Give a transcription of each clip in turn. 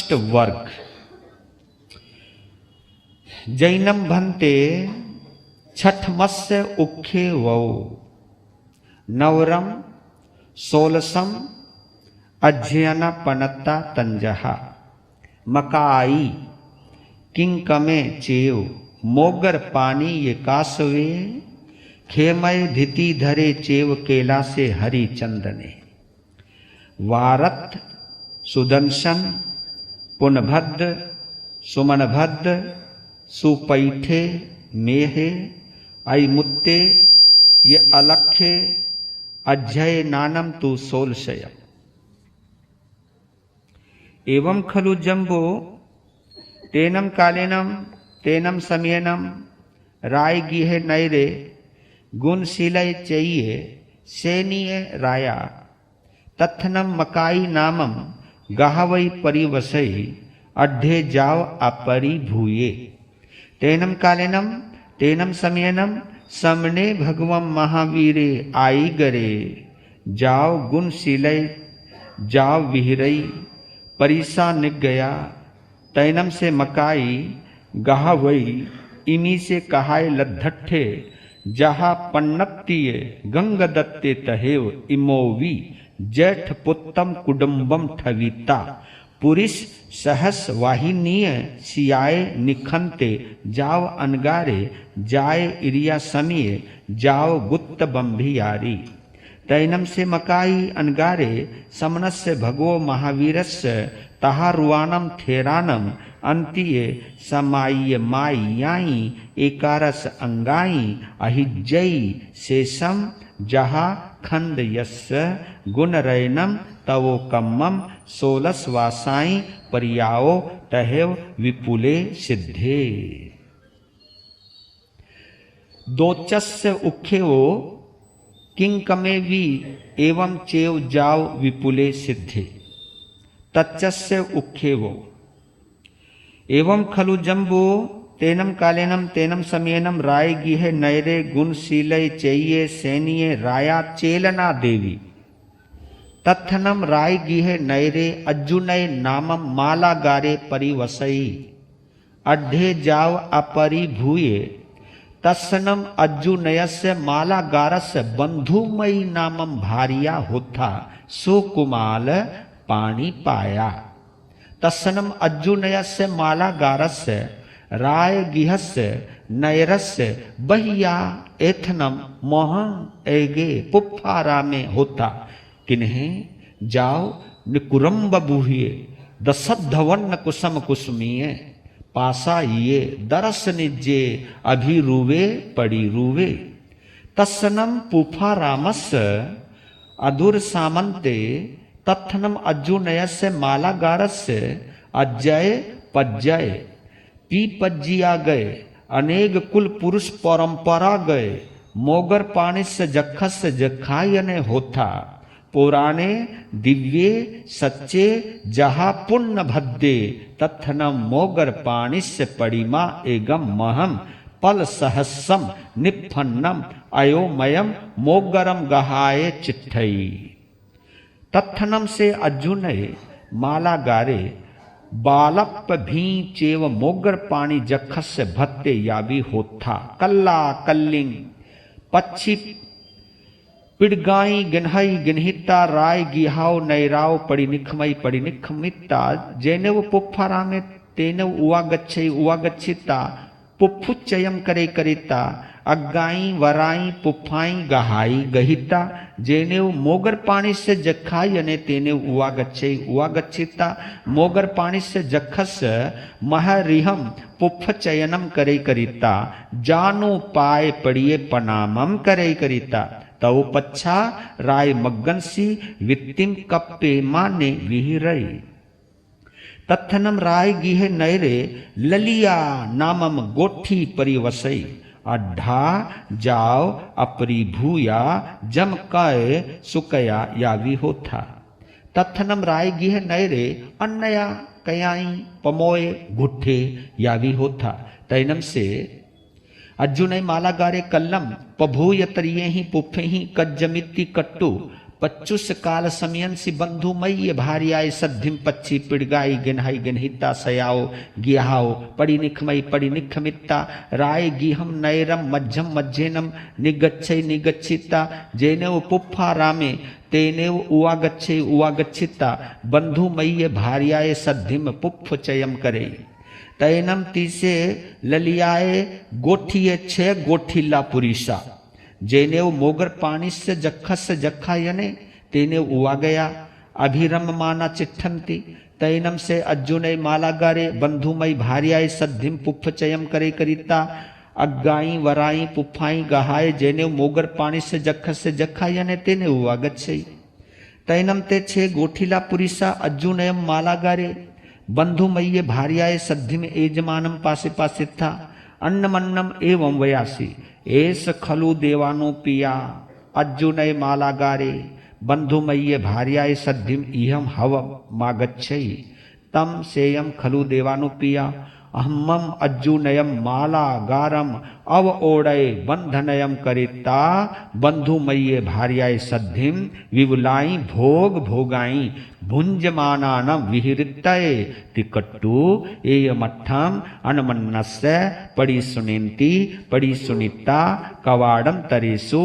अष्टवर्ग। जैनम भन्ते छठमस्य उखे वौ नवरम सोलसम अध्ययन पनत्ता तंजहा मकाई किंकमे चेव मोगर पानी ये कासवे खेमय धिति धरे चेव केला से हरि चंदने वारत सुदंशन पुनभद्र सुमनभद्र सुपैठे मेहे अयमुत्ते ये अलख्ये अध्यय नानम तु सोलशय एवं खलु जम्बो तेनम कालेनम तेनम समयनम राय गिहे नैरे गुणशीलय चैये सैनीय राया तत्थनम मकाई नामम गाहवई परिवसई अड्ढे जाव अपरि भूये तेनम कालेनम तेनम समयनम समने भगवम महावीरे आई गरे जाव गुणशीलय जाव विहिरई परिसा निग गया तैनम से मकाई गाहवई इमी से कहाय लद्धट्ठे जहा पन्नत्तीय गंग दत्ते तहेव इमोवी जेठ पुत्तम कुडुम्बम ठविता पुरिस सहस वाहिनीय सियाए निखंते जाव अनगारे जाय इरिया समीय जाव गुत्त बंभियारी तैनम से मकाई अनगारे समनस्य भगवो महावीरस्य तहारुआनम थेरानम अंतिये समाय्य माय्याई एकारस अंगाई अहिज्जयी शेषम जहा खंड यस्य गुणरयनम तवो कम्मम सोलस वासाई परियाओ तहेव विपुले सिद्धे दोचस्य उख्यो किंकमे वी एवं चेव जाव विपुले सिद्धे तच्चस्य उख्यो एवं खलु जम्बो तेनम कालेनम तेनम समयनम राय गिहे नैरे गुणशीलय चैये सैनीय राया चेलना देवी तत्थनम राय गिहे नैरे अज्जुनय नामम मालागारे परिवसई अड्ढे जाव अपरि भूये तस्सनम अज्जुनयस्य मालागारस्य बंधुमयी नामम भारिया होता सुकुमाल पाणी पाया तस्सनम अज्जुनयस्य मालागारस्य राय गिहस्य नैरस्य बहिया एथनम मोहन एगे पुफ्फारा में होता किन्हें जाओ निकुरम्ब बूहिए दसद्धवन्न कुसम कुसुमीय पासा ये दरस निज्जे अभिरुवे पड़ी रुवे तस्सनम पुफ्फारामस्य अधुर सामंते तत्थनम अज्जुनयस्य मालागारस्य अज्जय पज्जय पीपज्जिया गए अनेक कुल पुरुष परंपरा गए मोगर पाणिस्य जखस्य जखायने होता पुराणे दिव्ये सच्चे जहा पुण्य भद्दे तत्थनम मोगर पाणिस्य परिमा एगम महम पल सहस्सम निफन्नम अयोमयम मोगरम गहाये चिट्ठई तत्थनम से अर्जुनय मालागारे बालप भी चेव मोगर पाणी जखस्य भत्ते यावी होता कल्ला कल्लिंग पक्षी पिड़गाई गिन्हई गिन्हिता राय गिहाव नैराव पड़ी निखमिता जेने वो पुफ्फारा में तेने उवा गच्छिता पुफ्फुच्चयम करे करिता अग्गाई वराई पुफ्फाई गहाई गहिता जेने मोगर पाणी से जखाई अने तेने उवा गच्छिता मोगर पाणी से जखस महरिहम पुफ्फ चयनम करे करिता जानो पाए पड़िए पनामम करे करिता तव पच्छा राय मग्गनसी वित्तिम कप्पे माने विहिरई तत्थनम राय गिहे नैरे ललिया नामम गोठी परिवसई अड्ढा जाव अपरी भूया जम कय सुकया यावी होता तत्थनम राय गिहे नैरे अन्नया कयाई पमोए गुठे यावी होता तैनम से अर्जुन मालागारे कल्लम पभूय तरिये ही पुफे ही कज्जमिति कट्टु पच्चुस काल समयंसी बंधु मई भार्याय सद्धिम पच्ची पिड़गाई गिनहाई गिनहिता सयाओ गिहाओ पड़ी निखमित्ता राय गिहम नैरम मध्यम मध्येनम निगच्छै निगच्छिता जेनेव पुफ्फा रामे तेनेव उवागच्छिता बंधु मई भार्याय सद्धिम पुफ्फ चयम करे तैनम तीसे ललियाए गोठिये छे गोठीला पुरीसा जेनेव मोगर पानी से जखस जखा यने तेने उवा गया अभिरम माना चिट्ठंती तैनम से अर्जुन मालागारे बंधुमय भार्याय सद्धिम पुफ्फ चयम करे करिता अग्गाई वराई पुफ्फाई गहाय जेनेव मोगर पानी से जखा यने तेने उवा गच्छई तैनम ते छे गोठीला पुरीसा अर्जुनयम मालागारे बंधुमय्य भार्याय सद्धिम एजमानम पासे पासे था अन्नमन्नम एवं वयासी एस खलु देवानो पिया अर्जुनय मालागारे बंधुमय्य भार्याय सद्धिम इहम हव मागच्छई तम सेयम खलु देवानो पिया अहमम अर्जुनयम मालागारम अव ओडय बंधनयम करिता बंधुमय्य भार्याय सद्धिम विवुलाई भोग भोगाई भुंजमानान विहृतये तिकट्टु एयमठम अनमन्नस्य पड़ी सुनेन्ति पड़ी सुनिता कवाडम तरेसु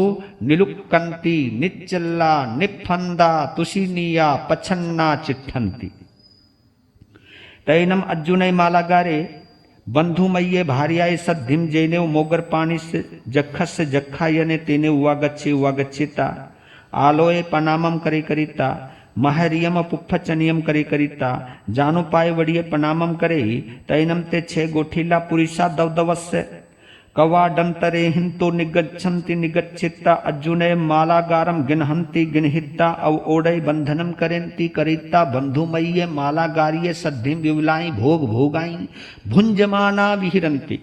निलुक्कन्ति निच्चल्ला निफंदा तुषिनिया पछन्ना चिट्ठन्ति तैनम अर्जुनय मालागारे बंधुमय्ये भार्याय सद्धिम जेनेव मोगर पानी से जखा यने तेने उवागच्छिता आलोय पनामम करे करिता महरियम पुफ्फचनियम करे करिता जानु पाए वड़िये पनामम करे तैनम ते छे गोठीला पुरीसा दवदवस्य कवाडंतरे हिंतो निगच्छन्ति निगच्छिता अर्जुनय मालागारम गिनहन्ति गिनहिता अव ओडय बंधनम करेन्ति करिता बंधुमय्ये मालागार्ये सद्धिम विवलाई भोग भोगाई भुंजमाना विहरन्ति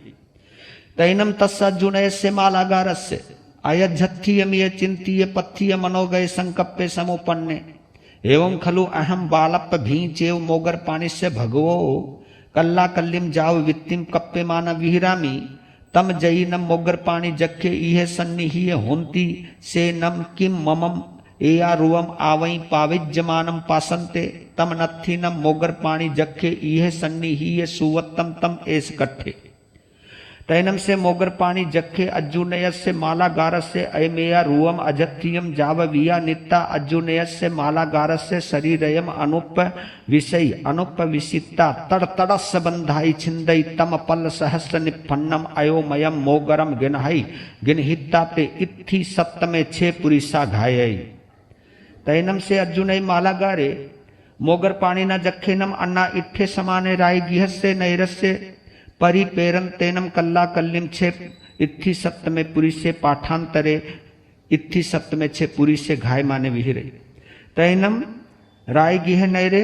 तैनम तस्य अर्जुनयस्य मालागारस्य अयज्झत्थियमिय चिंतीय पत्थिय मनोगय संकप्पे समुपन्ने एवं खलु अहम बालप्प भीचेव मोगर पानिस्य भगवो कल्ला कल्लिम जाव वित्तिम कप्पे माना विहिरामी तम जई नम मोगर पानी जखे इहे सन्निहिय होंती से नम किम ममम एया रुवम आवई पाविज्यमानम पासंते तम नत्थि नम मोगर पानी जखे इहे सन्निहिय सुवत्तम तम एस कट्ठे तैनम से मोगर पानी जखे अर्जुनयस्य मालागारस्य अयमेया रुवम अजत्थियम जावविया नित्ता अर्जुनयस्य मालागारस्य शरीरयम अनुप विषय अनुप विसिता तड़तड़स बंधाई छिंदई तम पल सहस्र निपन्नम अयोमयम मोगरम गिनहई गिनहिता ते इत्थि सप्तमे छे पुरीसा घायई तैनम से अर्जुनय मालागारे मोगर पानी न जखेनम अन्ना इट्ठे समाने राय गिहस्य नैरस्य परिपेरन तेनम कल्ला कल्लिम छे इत्थि सप्तमे पुरी से पाठांतरे इत्थि सप्तमे छे पुरी से घाय माने विहिरे तैनम राय गिह नैरे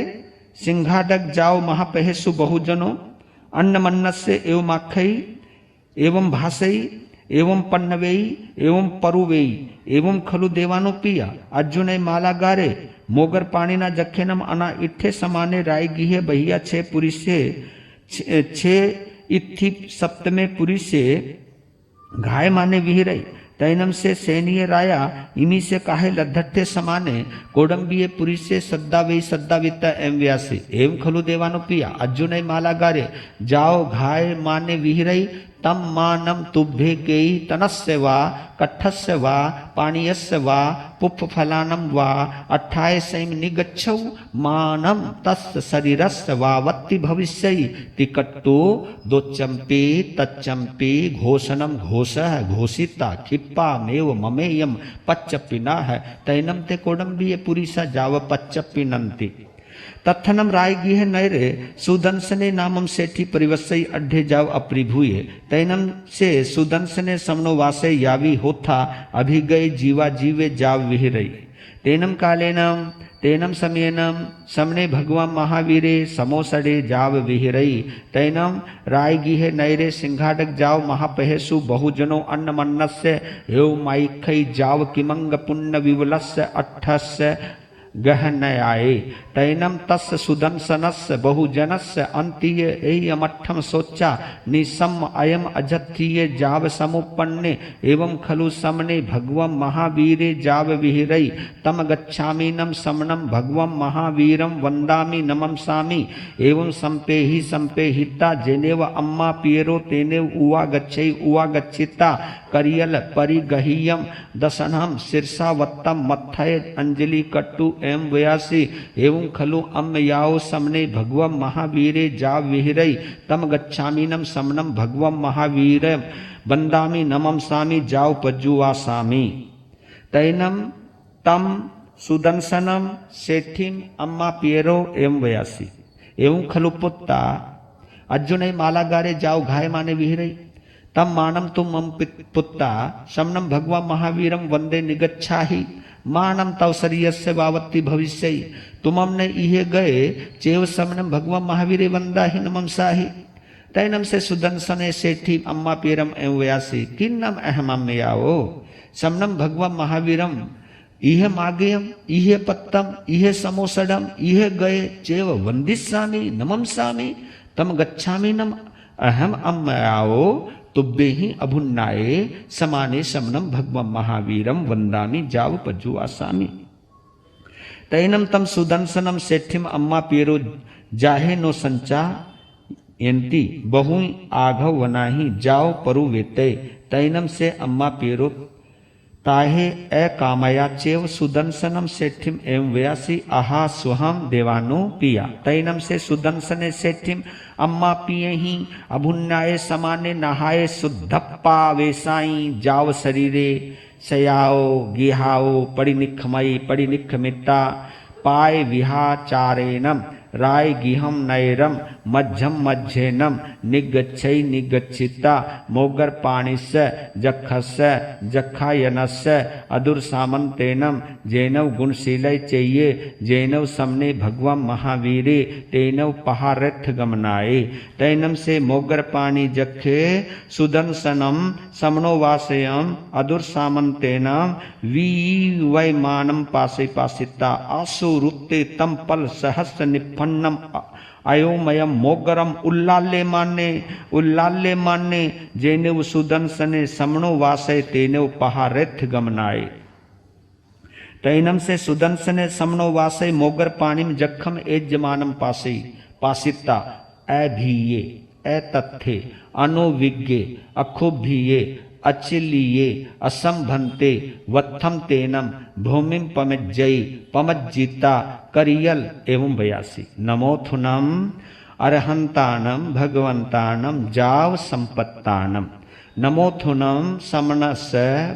सिंहाडक जाओ महापहेसु बहुजनो अन्न मन्नस्य एवं आखई एवं भाषई एवं पन्नवेई एवं परुवेई एवं खलु देवानो पिया अर्जुनय मालागारे मोगर पानी ना जखेनम अना इट्ठे समाने राय गिहे बहिया छे पुरी से छे इत्थि सप्तमे पुरी से घाय माने विहिरई तैनम से सैनीय राया इमी से काहे लद्धट्ठे समाने कोडम्बीय पुरी से सद्दा वित्ता एम व्यासी एवं खलु देवानो पिया अर्जुनय मालागारे जाओ घाय माने विहिरई तम मानम तुभ्ये केई तनस्य वा कट्ठस्य वा पाणीयस्य वा पुफ्फ फलानम वा अट्ठाय सैम निगच्छौ मानम तस्य शरीरस्य वा वत्ति भविष्यति तिकट्टो दोचंपे तच्चंपे घोषणम घोषः घोषिता खिप्पा मेव ममेयम पच्चपिनः तैनम ते कोडम्बीय पुरीसा जाव पच्चपिनन्ति तत्थनम राय गिह नैरे सुदंसने नामम सेठी परिवसई अड्ढे जाव अप्रिभूये तैनम से सुदंसने समनो वासे यावी होथा अभी गए जीवा जीवे जाव विहिरई तेनम कालेनम तेनम समयेनम समने भगवान महावीरे समोसड़े जाव विहिरई तैनम राय गिहे नैरे सिंहाडक जाव महापहेसु बहुजनो अन्न मन्नस्य एव माइखई जाव किमंग पुण्य विवलस्य अट्ठस्य गहनयाये तैनम तस्य सुदंसनस्य बहुजनस्य अंतीय एयमठम सोचा निसम अयम अजत्थीय जाव समुपन्ने एवं खलु समने भगवम महावीरे जाव विहिरै तम गच्छामीनम समनम भगवम महावीरम वंदामि नमंसामि एवं संपेहि संपेहिता जेनेव अम्मा पियरो तेनेव उवा गच्छै उवा गच्छिता करियल परिगहीयम दशनम शीर्षावत्तम मत्थय अंजलि कट्टु एवं व्यासी एवं खलु अम्म याओ समने भगवम महावीरे जा विहिरै तम गच्छामीनम समनम भगवम महावीर वंदामि नमंसामि जाओ पज्जुवासामि तैनम तम सुदंसनम सेठिम अम्मा पियरो एवं व्यासी एवं खलु पुत्ता अर्जुन मालागारे जाओ घाय माने विहिरै तम मानम तुम मम पुत्ता शमनम भगवान महावीरम वंदे निगच्छाहि मानम तव शरीयस्य वावत्ति भविष्य तुमम ने इहे गए चेव समनम भगवान महावीरे वंदा ही नमंसाहि तैनम से सुदंसने सेठी अम्मा पीरम एवं व्यासी किन्नम अहमम याओ समनम भगवान महावीरम इहे मागेयम इहे पत्तम इहे समोसडम इहे गए चेव वंदिस्सामि नमंसामि तम गच्छामि नम अहम अम्मयाओ तुब्बे ही अभुन्नाये समाने समनम भगवम महावीरम वंदामि जाव पज्जुवासामि तैनम तम सुदंसनम सेठिम अम्मा पेरो जाहे नो संचा यंती बहु आघव वनाही जाओ परु वेते तैनम से अम्मा पेरो ताहे अकामया चेव सुदंसनम सेठिम एवं व्यासी आहा सुहम देवानो पिया तैनम से सुदंसने सेठिम अम्मा पिए ही अभुन्नाये समाने नहाए शुद्धप्पा वेसाई जाव शरीरे सयाओ गिहाओ परिनिखमिता पाय विहाचारेणम राय गिहम नैरम मध्यम मध्येनम निगच्छै निगच्छिता मोगर पाणिस जखस जखायनस अदुर सामंतेनम जैनव गुणशीलय चैये जैनव समने भगवान महावीरे तेनव पहारथ गमनाए तैनम से मोगर पाणी जखे सुदंसनम समनो वासयम अदुर सामंतेनम वी वैमानम पासे पासिता आसु रुत्ते तम पल सहस्र निफन्नम अयोमयम मोगरम उल्लाले माने जेने सुदंसने समणो वासे तेने पहारेथ गमनाए तैनम से सुदंसने समणो वासे मोगर पाणिम जखम एजमानम पासे पासिता अभीये अतथे अनोविज्ञे अखुभिये अचिलिये असंभंते वत्थम तेनम भूमिम पमज्जयी पमज्जिता करियल एवं बयासी नमोथुनम अरहंतानम भगवंतानम जाव संपत्तानम नमोथुनम समनस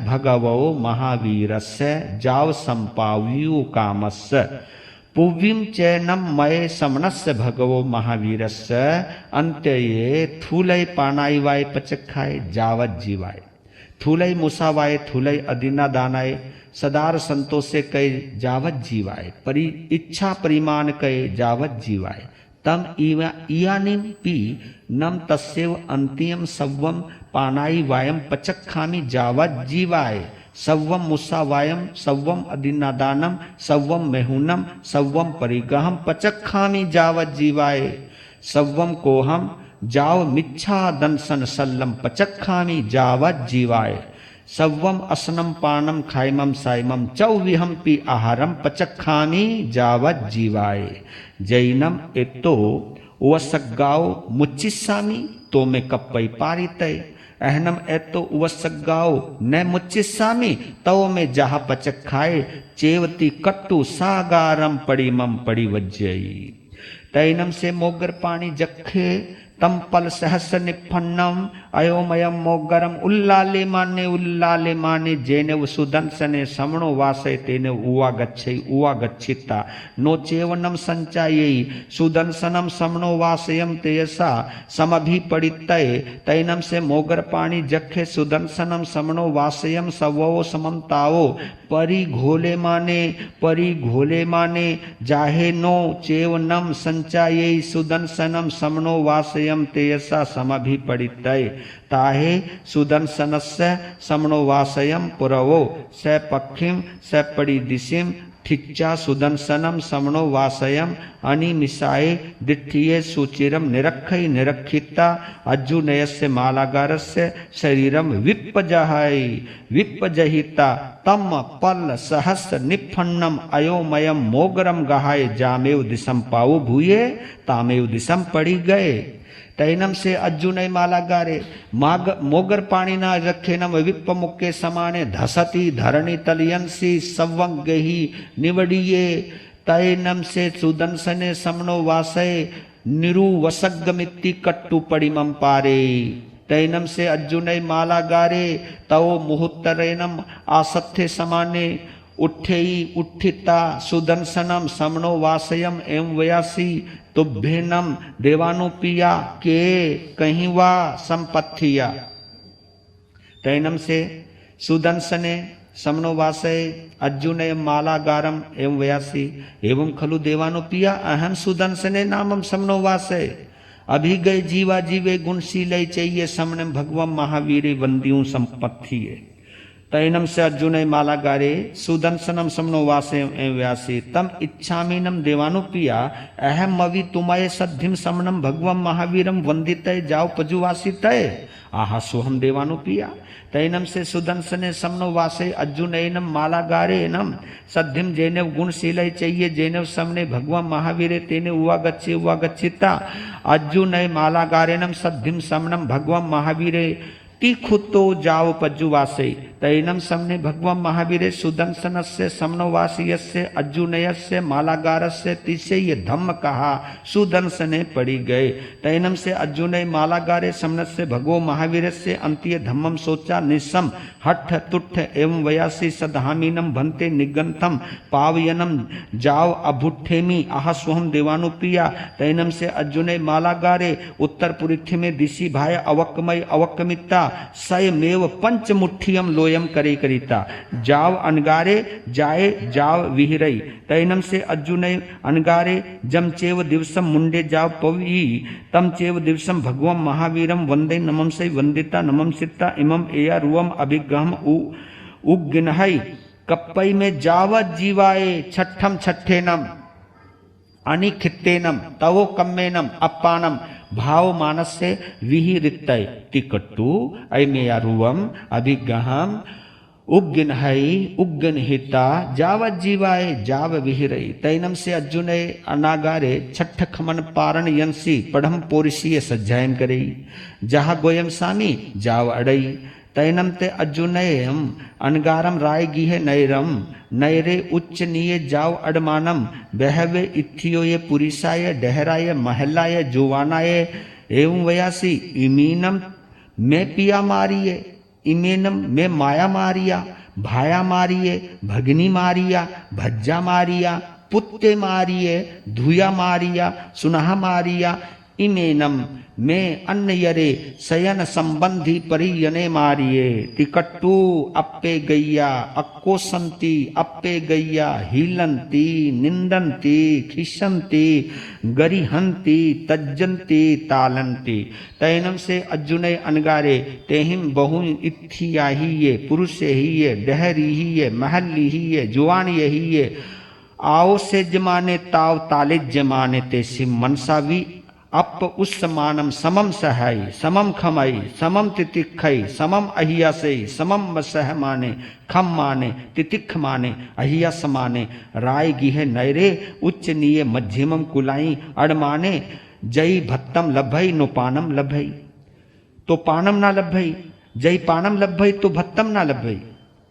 भगवो महावीरस्य जाव संपाव्यु कामस्य पुव्यम चैनम मय समनस्य भगवो महावीरस्य अंत्यये थूलय पानाय वाय पचखाय जावत जीवाय थूलय मुसावाय थूलय अदीना दानाय सदार संतोषे कय जावत जीवाय परि इच्छा परिमाण कय जावत जीवाय तम इयानिम पी नम तस्यव अंतिम सव्वम पानाई वायम पचखामी जावत जीवाय सव्वम मुसावायम सव्वम अदीनादानम सव्वम मेहुनम सव्वम परिगहम पचखामी जावत जीवाय सव्वम कोहम जाव मिच्छा दंसन सल्लम पचखामी जावत जीवाय सव्वम असनम पानम खाइमम साइमम चौविहम पी आहारम पचखामी जावत जीवाय जैनम एतो वसगाओ मुच्चिस्सामी तो में कप्पई पारितय अहनम एतो वसगाओ न मुच्चिस्सामी तो में जहा पचखाए चेवती कट्टु सागारम पड़ीमम पड़ी वज्जयी तैनम से मोगर पानी जखे तम पल सहस्र निफन्नम अयोमयम मोगरम उल्लाले माने जेने सुदंसने समणो वासे तेने उवा गच्छिता नो चेवनम संचायी सुदंसनम समणो वासयम तेयसा समभिपड़ितये तैनम से मोगर पाणी जखे सुदंसनम समणो वासयम सवो सममताओ परि घोले माने जाहे नो चेवनम संचायी सुदंसनम समणो वासयम तेयसा समभिपड़ितये ताहे सुदंसनस्य समणो वासयम पुरवो स पक्षिम स पड़ी दिशिम ठिच्चा सुदंसनम समणो वासयम अनिमिषाए दिठ्ठिये सुचिरम निरखई निरखिता अज्जुनयस्य मालागारस्य शरीरम विप्पजहिता तम पल सहस्र निफन्नम अयोमयम मोगरम गहाय जामेव दिशम पाओ भूये तामेव दिशम पड़ी गए। तैनम से अज्जुनय मालागारे मोगर पाणी ना रखेनम विप्प मुक्के समाने धसती धरणी तलयंसी सवंगही निवड़िये तैनम से सुदंसने समनो वासय निरुवसगमिति कट्टु पड़िमम पारे। तैनम से अर्जुनय मालागारे तवो मुहुत्तरेनम आसत्थे समाने उठेई उठिता सुदंसनम समनो वासयम एवं वयासी तुभ्यनम देवानुपिया के कहीं वा संपत्तिया। तैनम से सुदंसने समनो वासय अर्जुनय मालागारम एवं वयासी एवं खलु देवानुपिया अहम सुदंसने नामम समनो वासय अभी गए जीवा जीवे गुणशीलय चाहिए समन भगवम महावीरे वंदियों संपत्ति। तैनम से अर्जुनय मालागारे सुदंसनम समनो वासे व्यासी तम इच्छामीनम देवानुपिया अहम अवि तुमय सद्धिम समनम भगवम महावीरम वंदितय जाओ पजुवासितय आहा सोहम देवानुपिया। तैनम से सुदंसने समनो वासे अर्जुनयनम मालागारेनम सद्धिम जैनव गुणशीलय चाहिए जैनव समने भगवम महावीरे तेने उवागच्छिता अर्जुनय मालागारेनम सद्धिम समनम भगवम महावीरे तीखुतो जाव पज्जुवासे। तैनम समने भगवम महावीरे सुदंसनस्य समनोवासीयस्य अर्जुनयस्य मालागारस्य तिसे ये धम्म कहा सुदंसने पड़ी गए। तैनम से अर्जुनय मालागारे समनस्य भगवो महावीरस्य अंत्य धम्मम सोचा निस्सम हठ तुठ एवं वयासी सदहामीनम भन्ते निगंथम पावयनम जाव अभुट्ठेमी आह स्वहम देवानुप्रिया। तैनम से अर्जुनय मालागारे उत्तर पुरिथ्य में दिशी भाय अवक्मय अवक्मिता सयमेव पंचमुठ्ठियम लोयम करे करिता जाव अनगारे जाए जाव विहिरई। तैनम से अर्जुनय अनगारे जम चेव दिवसम मुंडे जाव पवी तम चेव दिवसम भगवम महावीरम वंदे नमम से वंदिता नमम सिता इमम एया रुवम अभिगम उग्गिनहई कप्पई में जावत जीवाए छठम छठेनम अनिखितेनम तवो कम्मेनम अपानम भाव मानस्य विहिरितय तिकट्टु अयमेया रुवम अभिगहम उग्गिनहई उग्गनहिता जावत जीवाय जाव विहिरई। तैनम से अर्जुनय अनागारे छठ खमन पारण यंसी पढ़म पोरिशीय सज्जायन करई जहा गोयम सामी जाव अड़ई। तैनम ते अर्जुनयम अनगारम राय गिहे नैरम नैरे उच्च नीय जाव अडमानम बहवे इत्थियो ये पुरिसाय डहराय महलाय जुवानाय एवं वयासी इमीनम में पिया मारिये इमेनम में माया मारिया भाया मारिये भगनी मारिया भज्जा मारिया पुत्ते मारिये धुया मारिया सुनहा मारिया इमेनम में अन्य यरे शयन संबंधी परियने मारिये तिकट्टू अप्पे गैया अक्कोसंती अप्पे गैया हीलंती निंदंती खिशंती गरिहंती तज्जंती तालंती। तैनम से अर्जुनय अनगारे तेहिम बहु इत्थिया ही ये पुरुष ही ये डहरी ही ये महली ही ये जुआन ही ये आओ से जमाने ताव ताले जमाने ते सिम मनसावी अप उस समानम समम सहाय समम खमई समम तितिखई समम अहिया से समम सह माने खम माने तितिख माने अहिया समाने राय गिहे नैरे उच्च नीय मध्यमम कुलाई अड़माने जय भत्तम लभई नो पानम लभई तो पानम ना लभई जय पानम लभई तो भत्तम ना लभई।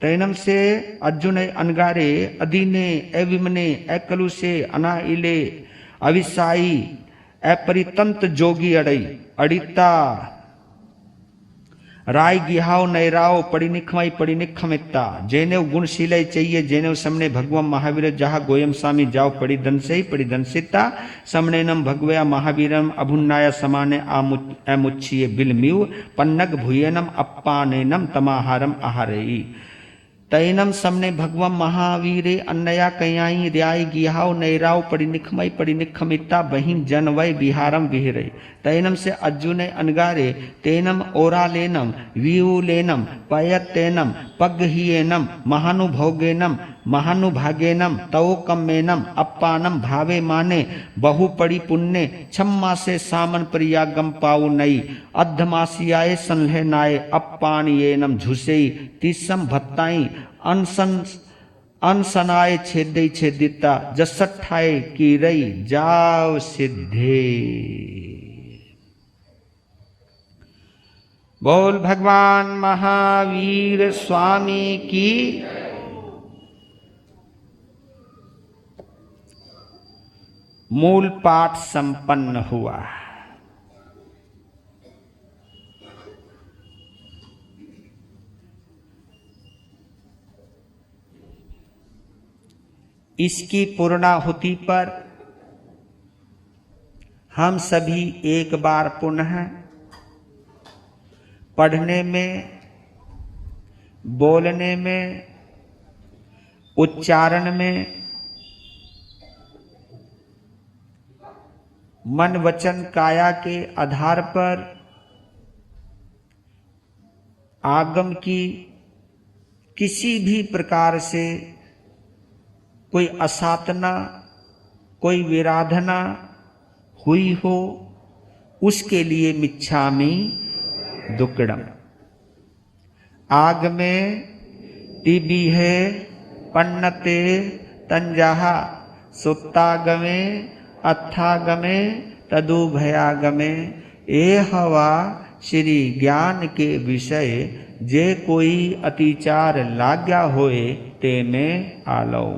तैनम से अर्जुन अनगारे अधीने एविमने एकलुसे अनाइले अविसाई अपरितंत जोगी अड़ई अड़िता राय गिहाव नैराव पड़ी निखमिता जैनेव गुणशीलय चाहिए जैनेव समने भगवम महावीर जहा गोयम स्वामी जाओ पड़ी दंसिता समने नम भगवया महावीरम अभुन्नाय समाने आमुच्छिये बिलमिव पन्नग भूयनम अप्पानेनम तमाहारम आहारई। तैनम समने भगवम महावीरे अन्नया कयाई रियाई गिहाव नैराव पड़ी निखमिता बहिन जन वै विहारम विहरे। तैनम से अर्जुन अनगारे तेनम ओरालेनम व्यूलेनम पयतेनम पगहियेनम महानुभोगेनम महानुभागेनम तवो कम्मेनम अप्पानम भावे माने बहु पड़ी पुण्य छम्मा से सामन प्रियागम पाऊ नई अद्धमासियाए संलह नाये अप्पान येनम झुसेई तीसम भत्ताई अनसन अनसनाए छेदई छेदिता जसठाए की रई जाव सिद्धे। बोल भगवान महावीर स्वामी की। मूल पाठ संपन्न हुआ। इसकी पूर्णाहुति पर हम सभी एक बार पुनः पढ़ने में, बोलने में, उच्चारण में, मन वचन काया के आधार पर आगम की किसी भी प्रकार से कोई असातना, कोई विराधना हुई हो, उसके लिए मिच्छामि दुक्कडम। आगमे तिबिहे पन्नते तंजाहा सुत्तागमे अथागमे तदुभयागमे। ए हवा श्री ज्ञान के विषय जे कोई अतिचार लाग्या होए ते में आलो।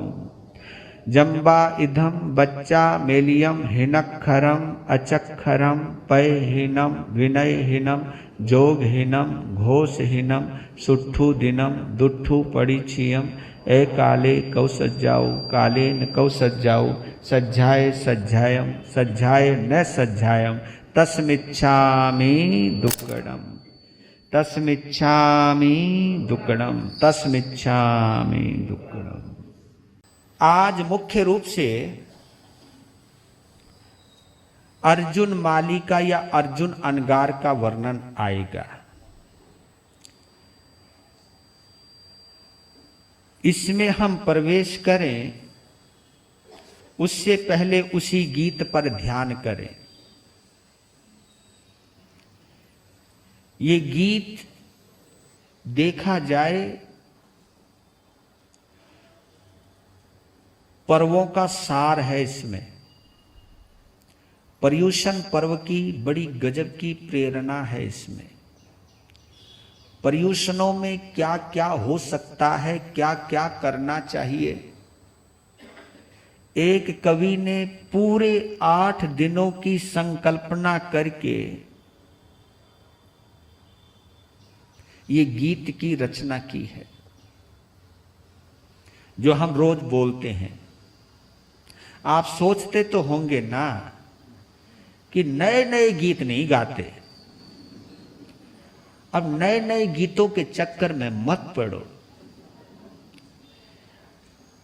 जम्बा इधम बच्चा मेलियम हिनक्षरम अचक्षरम पयहीनम विनयहीनम जोगहीनम घोषहीनम सुट्ठू दिनम दुट्ठू परिचियम। ए काले कौ सज्जाऊ काले न कौ सज्जाऊ सज्जाए सज्जायम सज्जाए न सज्जायम तस्मिच्छामि दुक्कडम तस्मिच्छामि दुक्कडम तस्मिच्छामि दुक्कडम। आज मुख्य रूप से अर्जुन मालिका या अर्जुन अनगार का वर्णन आएगा। इसमें हम प्रवेश करें उससे पहले उसी गीत पर ध्यान करें। ये गीत देखा जाए पर्वों का सार है। इसमें पर्युषण पर्व की बड़ी गजब की प्रेरणा है। इसमें पर्युषणों में क्या क्या हो सकता है, क्या क्या करना चाहिए। एक कवि ने पूरे 8 दिनों की संकल्पना करके ये गीत की रचना की है, जो हम रोज बोलते हैं। आप सोचते तो होंगे ना कि नए नए गीत नहीं गाते। अब नए नए गीतों के चक्कर में मत पड़ो।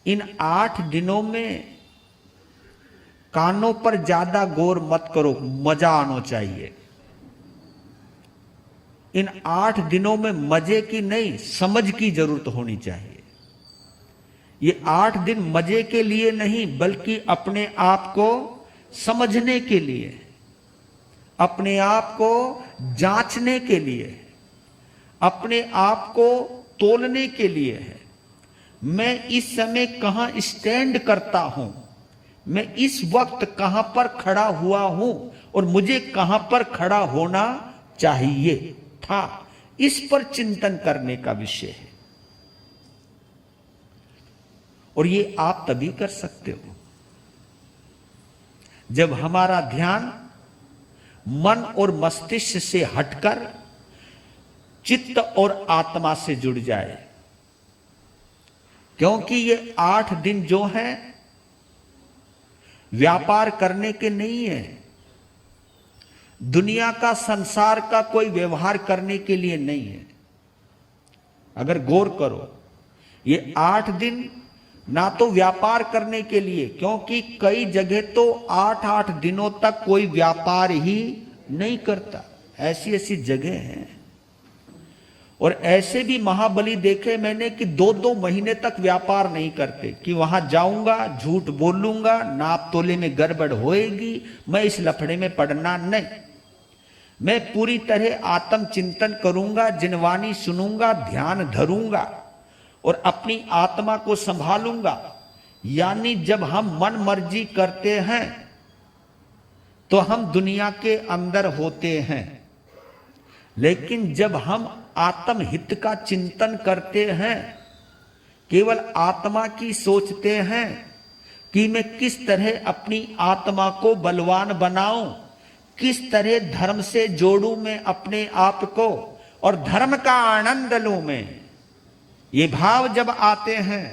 इन 8 दिनों में कानों पर ज्यादा गौर मत करो, मजा आना चाहिए। इन 8 दिनों में मजे की नहीं, समझ की जरूरत होनी चाहिए। ये 8 दिन मजे के लिए नहीं, बल्कि अपने आप को समझने के लिए, अपने आप को जांचने के लिए, अपने आप को तोलने के लिए है। मैं इस समय कहां स्टैंड करता हूं, मैं इस वक्त कहां पर खड़ा हुआ हूं और मुझे कहां पर खड़ा होना चाहिए था, इस पर चिंतन करने का विषय है। और ये आप तभी कर सकते हो जब हमारा ध्यान मन और मस्तिष्क से हटकर चित्त और आत्मा से जुड़ जाए। क्योंकि ये 8 दिन जो हैं व्यापार करने के नहीं है, दुनिया का, संसार का कोई व्यवहार करने के लिए नहीं है। अगर गौर करो, ये 8 दिन ना तो व्यापार करने के लिए, क्योंकि कई जगह तो 8-8 दिनों तक कोई व्यापार ही नहीं करता, ऐसी ऐसी जगह हैं। और ऐसे भी महाबली देखे मैंने कि 2-2 महीने तक व्यापार नहीं करते, कि वहां जाऊंगा झूठ बोलूंगा, नाप तोले में गड़बड़ होएगी, मैं इस लफड़े में पड़ना नहीं, मैं पूरी तरह आत्म चिंतन करूंगा, जिनवानी सुनूंगा, ध्यान धरूंगा और अपनी आत्मा को संभालूंगा। यानी जब हम मन मर्जी करते हैं तो हम दुनिया के अंदर होते हैं, लेकिन जब हम आत्म हित का चिंतन करते हैं, केवल आत्मा की सोचते हैं कि मैं किस तरह अपनी आत्मा को बलवान बनाऊं, किस तरह धर्म से जोड़ूं मैं अपने आप को और धर्म का आनंद लूं मैं, ये भाव जब आते हैं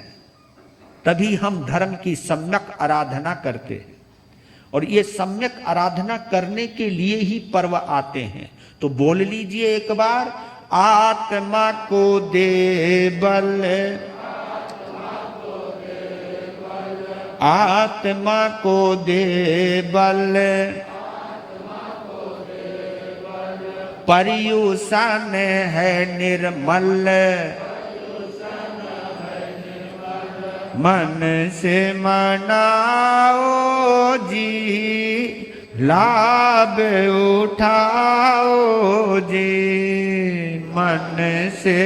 तभी हम धर्म की सम्यक आराधना करते हैं। और ये सम्यक आराधना करने के लिए ही पर्व आते हैं। तो बोल लीजिए एक बार, आत्मा को दे बल, आत्मा को दे बल, पर्युषण है निर्मल, मन से मनाओ जी, लाभ उठाओ जी, मन से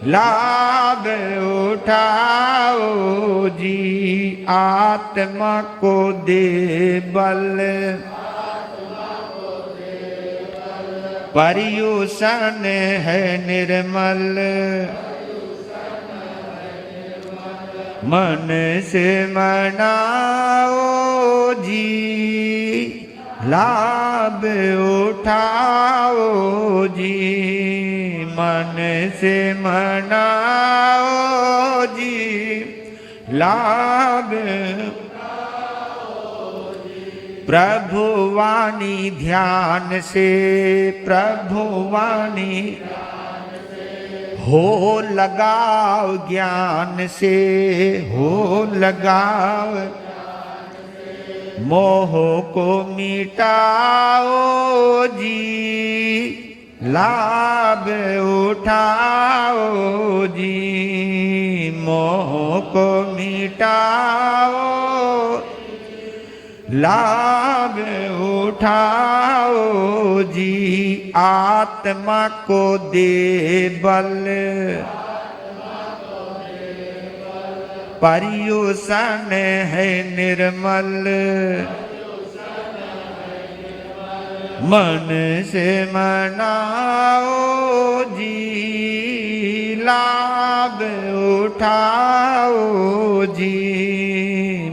लाभ उठाओ जी, आत्मा को दे बल, पर्युषण है निर्मल, मन से मनाओ जी, लाभ उठाओ जी, मन से मनाओ जी, लाभ। प्रभु वाणी ध्यान से, प्रभु वाणी हो लगाव ज्ञान से, हो लगाव, मोह को मिटाओ जी, लाभ उठाओ जी, मोह को मिटाओ, लाभ उठाओ जी, आत्मा को दे बल, पर्युषण है निर्मल, मन से मनाओ जी, लाभ उठाओ जी,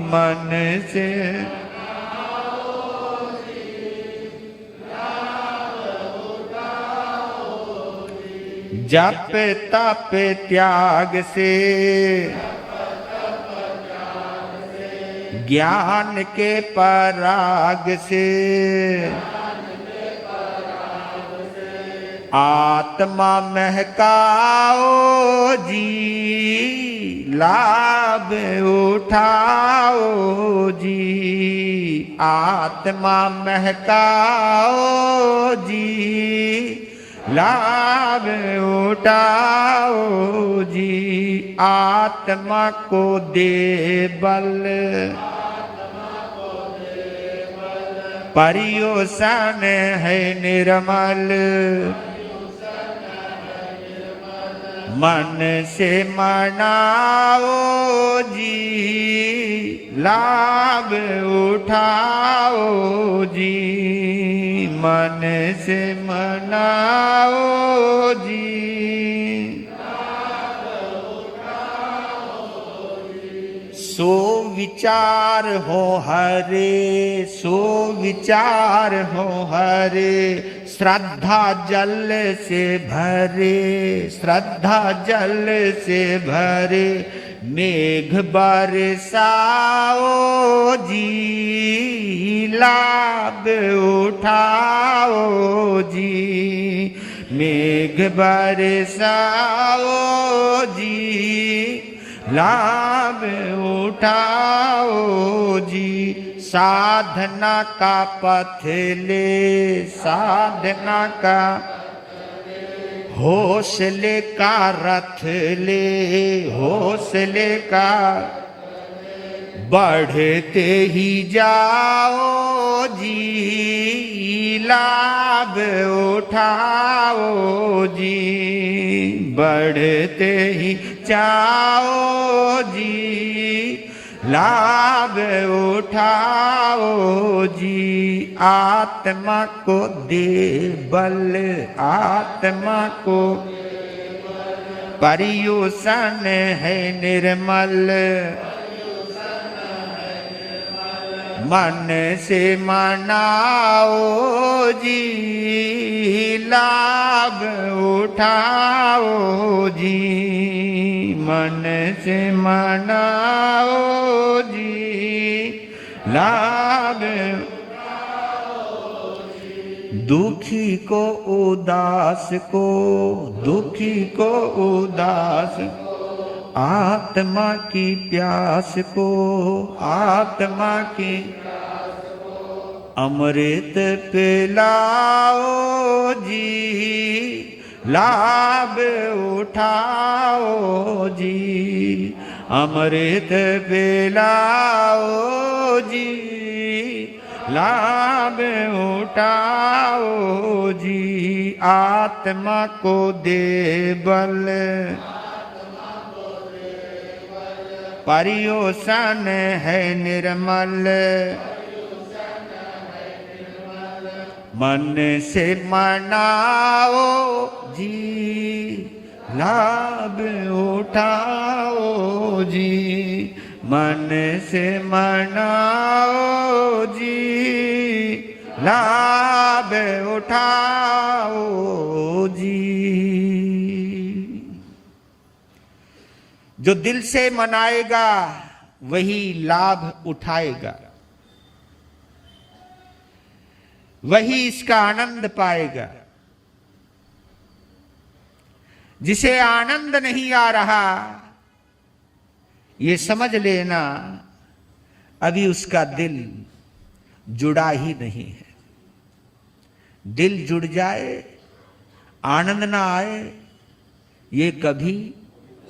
मन से जप तप त्याग से, ज्ञान के पराग से, आत्मा महकाओ जी, लाभ उठाओ जी, आत्मा महकाओ जी, लाभ उठाओ जी, आत्मा को दे बल, पर्युषण है निर्मल, मन से मनाओ जी, लाभ उठाओ जी, मन से मनाओ जी, सो विचार हो हरे, सो विचार हो हरे, श्रद्धा जल से भरे, श्रद्धा जल से भरे, मेघ बरसाओ जी, लाभ उठाओ जी, मेघ बरसाओ जी, लाभ उठाओ जी, साधना का पथ ले, साधना का हौसले का रथ ले, हौसले का बढ़ते ही जाओ जी, लाभ उठाओ जी, बढ़ते ही जाओ जी, लाभ उठाओ जी। आत्मा को दे बल, आत्मा को पर्युषण है निर्मल, मन से मनाओ जी, लाभ उठाओ जी, मन से मनाओ जी, लाभ। दुखी को उदास को, दुखी को उदास, आत्मा की प्यास को, आत्मा की अमृत पिलाओ जी, लाभ उठाओ जी, अमृत पिलाओ जी, लाभ उठाओ जी। आत्मा को दे बल, पर्युषण है निर्मल, मन से मनाओ जी, लाभ उठाओ जी, मन से मनाओ जी, लाभ उठाओ जी। जो दिल से मनाएगा वही लाभ उठाएगा, वही इसका आनंद पाएगा। जिसे आनंद नहीं आ रहा, ये समझ लेना अभी उसका दिल जुड़ा ही नहीं है। दिल जुड़ जाए, आनंद ना आए, ये कभी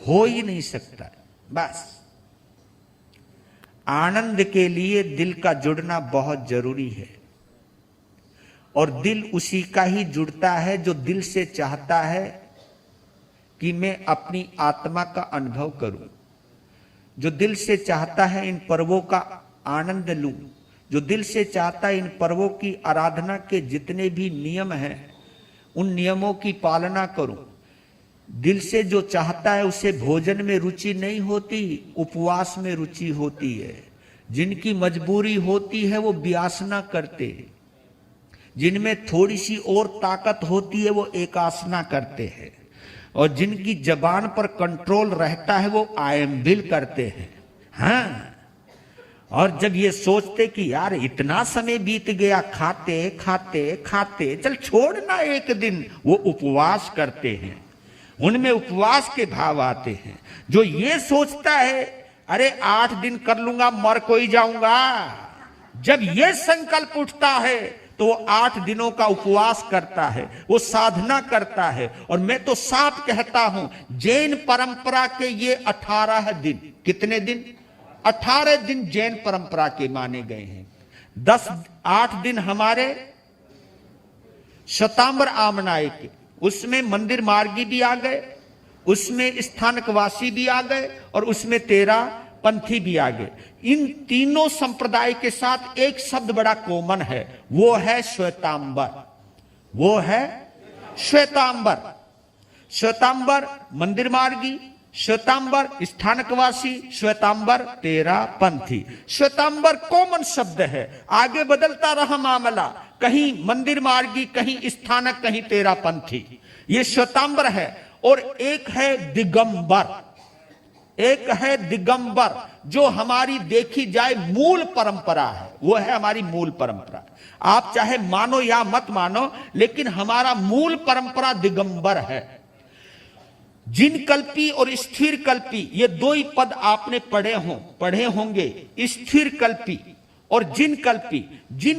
हो ही नहीं सकता। बस आनंद के लिए दिल का जुड़ना बहुत जरूरी है, और दिल उसी का ही जुड़ता है जो दिल से चाहता है कि मैं अपनी आत्मा का अनुभव करूं, जो दिल से चाहता है इन पर्वों का आनंद लूं, जो दिल से चाहता है इन पर्वों की आराधना के जितने भी नियम हैं उन नियमों की पालना करूं। दिल से जो चाहता है उसे भोजन में रुचि नहीं होती, उपवास में रुचि होती है। जिनकी मजबूरी होती है वो व्यासना करते, जिनमें थोड़ी सी और ताकत होती है वो एकासना करते हैं, और जिनकी जबान पर कंट्रोल रहता है वो आयम्बिल करते हैं। हाँ, और जब ये सोचते कि यार इतना समय बीत गया खाते खाते खाते, चल छोड़ना एक दिन, वो उपवास करते हैं। उनमें उपवास के भाव आते हैं। जो ये सोचता है अरे 8 दिन कर लूंगा मर कोई जाऊंगा, जब ये संकल्प उठता है तो वो 8 दिनों का उपवास करता है, वो साधना करता है। और मैं तो साफ कहता हूं, जैन परंपरा के ये 18 दिन, कितने दिन? 18 दिन जैन परंपरा के माने गए हैं। 8 दिन हमारे श्वेतांबर आमनाय के, उसमें मंदिर मार्गी भी आ गए, उसमें स्थानकवासी भी आ गए, और उसमें 13 पंथी भी आ गए। इन तीनों संप्रदाय के साथ एक शब्द बड़ा कॉमन है, वो है श्वेतांबर। वो है श्वेतांबर। श्वेतांबर मंदिर मार्गी, श्वेतांबर स्थानकवासी, श्वेतांबर 13 पंथी। श्वेतांबर कॉमन शब्द है, आगे बदलता रहा मामला, कहीं मंदिर मार्गी, कहीं स्थानक, कहीं 13 पंथी। ये श्वेतांबर है। और एक है दिगंबर, एक है दिगंबर, जो हमारी देखी जाए मूल परंपरा है, वो है हमारी मूल परंपरा। आप चाहे मानो या मत मानो, लेकिन हमारा मूल परंपरा दिगंबर है। जिन कल्पी और स्थिर कल्पी, ये 2 ही पद आपने पढ़े होंगे। स्थिर कल्पी और जिन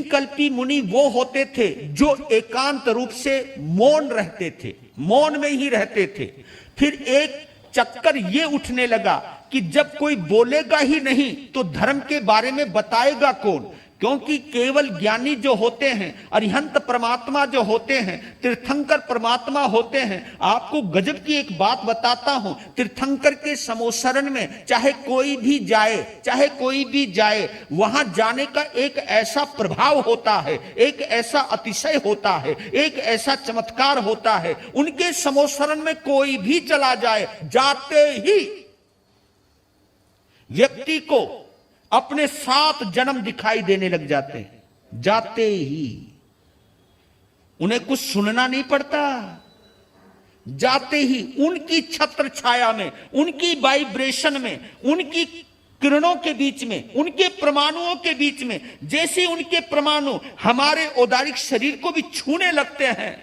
कल्पी मुनि वो होते थे जो एकांत रूप से मौन रहते थे, मौन में ही रहते थे। फिर एक चक्कर ये उठने लगा कि जब कोई बोलेगा ही नहीं तो धर्म के बारे में बताएगा कौन, क्योंकि केवल ज्ञानी जो होते हैं, अरिहंत परमात्मा जो होते हैं, तीर्थंकर परमात्मा होते हैं। आपको गजब की एक बात बताता हूं, तीर्थंकर के समोसरण में चाहे कोई भी जाए, वहां जाने का एक ऐसा प्रभाव होता है, एक ऐसा अतिशय होता है, एक ऐसा चमत्कार होता है। उनके समोसरण में कोई भी चला जाए, जाते ही व्यक्ति को अपने 7 जन्म दिखाई देने लग जाते हैं, जाते ही। उन्हें कुछ सुनना नहीं पड़ता, जाते ही उनकी छत्र छाया में, उनकी वाइब्रेशन में, उनकी किरणों के बीच में, उनके परमाणुओं के बीच में, जैसे उनके परमाणु हमारे औदारिक शरीर को भी छूने लगते हैं,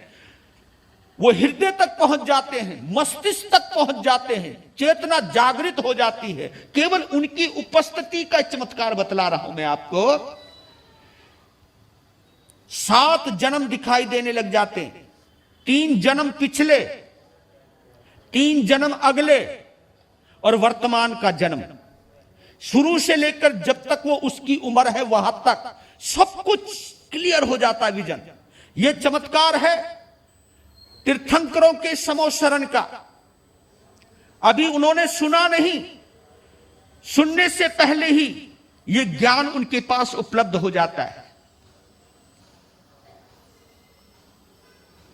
वो हृदय तक पहुंच जाते हैं, मस्तिष्क तक पहुंच जाते हैं, चेतना जागृत हो जाती है। केवल उनकी उपस्थिति का चमत्कार बतला रहा हूं मैं आपको। 7 जन्म दिखाई देने लग जाते हैं, 3 जन्म पिछले, 3 जन्म अगले और वर्तमान का जन्म। शुरू से लेकर जब तक वो उसकी उम्र है वहां तक सब कुछ क्लियर हो जाता है विजन। ये चमत्कार है तीर्थंकरों के समोसरण का। अभी उन्होंने सुना नहीं, सुनने से पहले ही यह ज्ञान उनके पास उपलब्ध हो जाता है।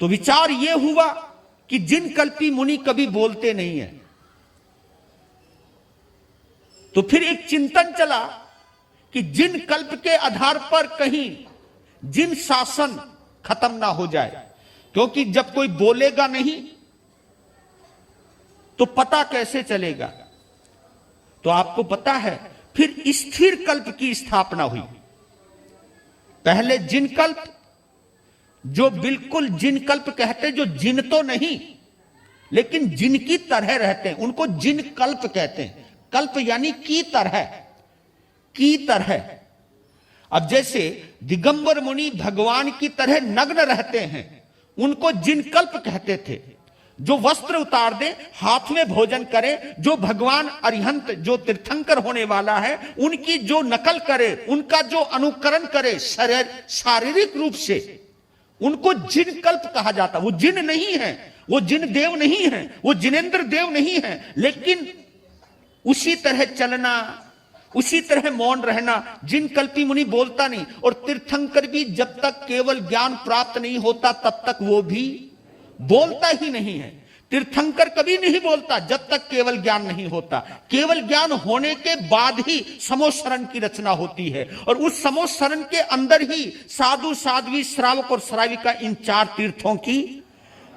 तो विचार यह हुआ कि जिन कल्पी मुनि कभी बोलते नहीं है, तो फिर एक चिंतन चला कि जिन कल्प के आधार पर कहीं जिन शासन खत्म ना हो जाए, क्योंकि जब कोई बोलेगा नहीं तो पता कैसे चलेगा। तो आपको पता है फिर स्थिर कल्प की स्थापना हुई। पहले जिन कल्प, जो बिल्कुल जिन कल्प कहते, जो जिन तो नहीं लेकिन जिन की तरह रहते हैं, उनको जिन कल्प कहते हैं। कल्प यानी की तरह। अब जैसे दिगंबर मुनि भगवान की तरह नग्न रहते हैं, उनको जिन कल्प कहते थे। जो वस्त्र उतार दे, हाथ में भोजन करे, जो भगवान अरिहंत जो तीर्थंकर होने वाला है उनकी जो नकल करे, उनका जो अनुकरण करे शारीरिक रूप से, उनको जिन कल्प कहा जाता। वो जिन नहीं है, वो जिन देव नहीं है, वो जिनेंद्र देव नहीं है, लेकिन उसी तरह चलना, उसी तरह मौन रहना। जिन कल्पी मुनि बोलता नहीं, और तीर्थंकर भी जब तक केवल ज्ञान प्राप्त नहीं होता तब तक वो भी बोलता ही नहीं है। तीर्थंकर कभी नहीं बोलता जब तक केवल ज्ञान नहीं होता। केवल ज्ञान होने के बाद ही समोसरण की रचना होती है, और उस समोसरण के अंदर ही साधु, साध्वी, श्रावक और श्राविका, इन 4 तीर्थों की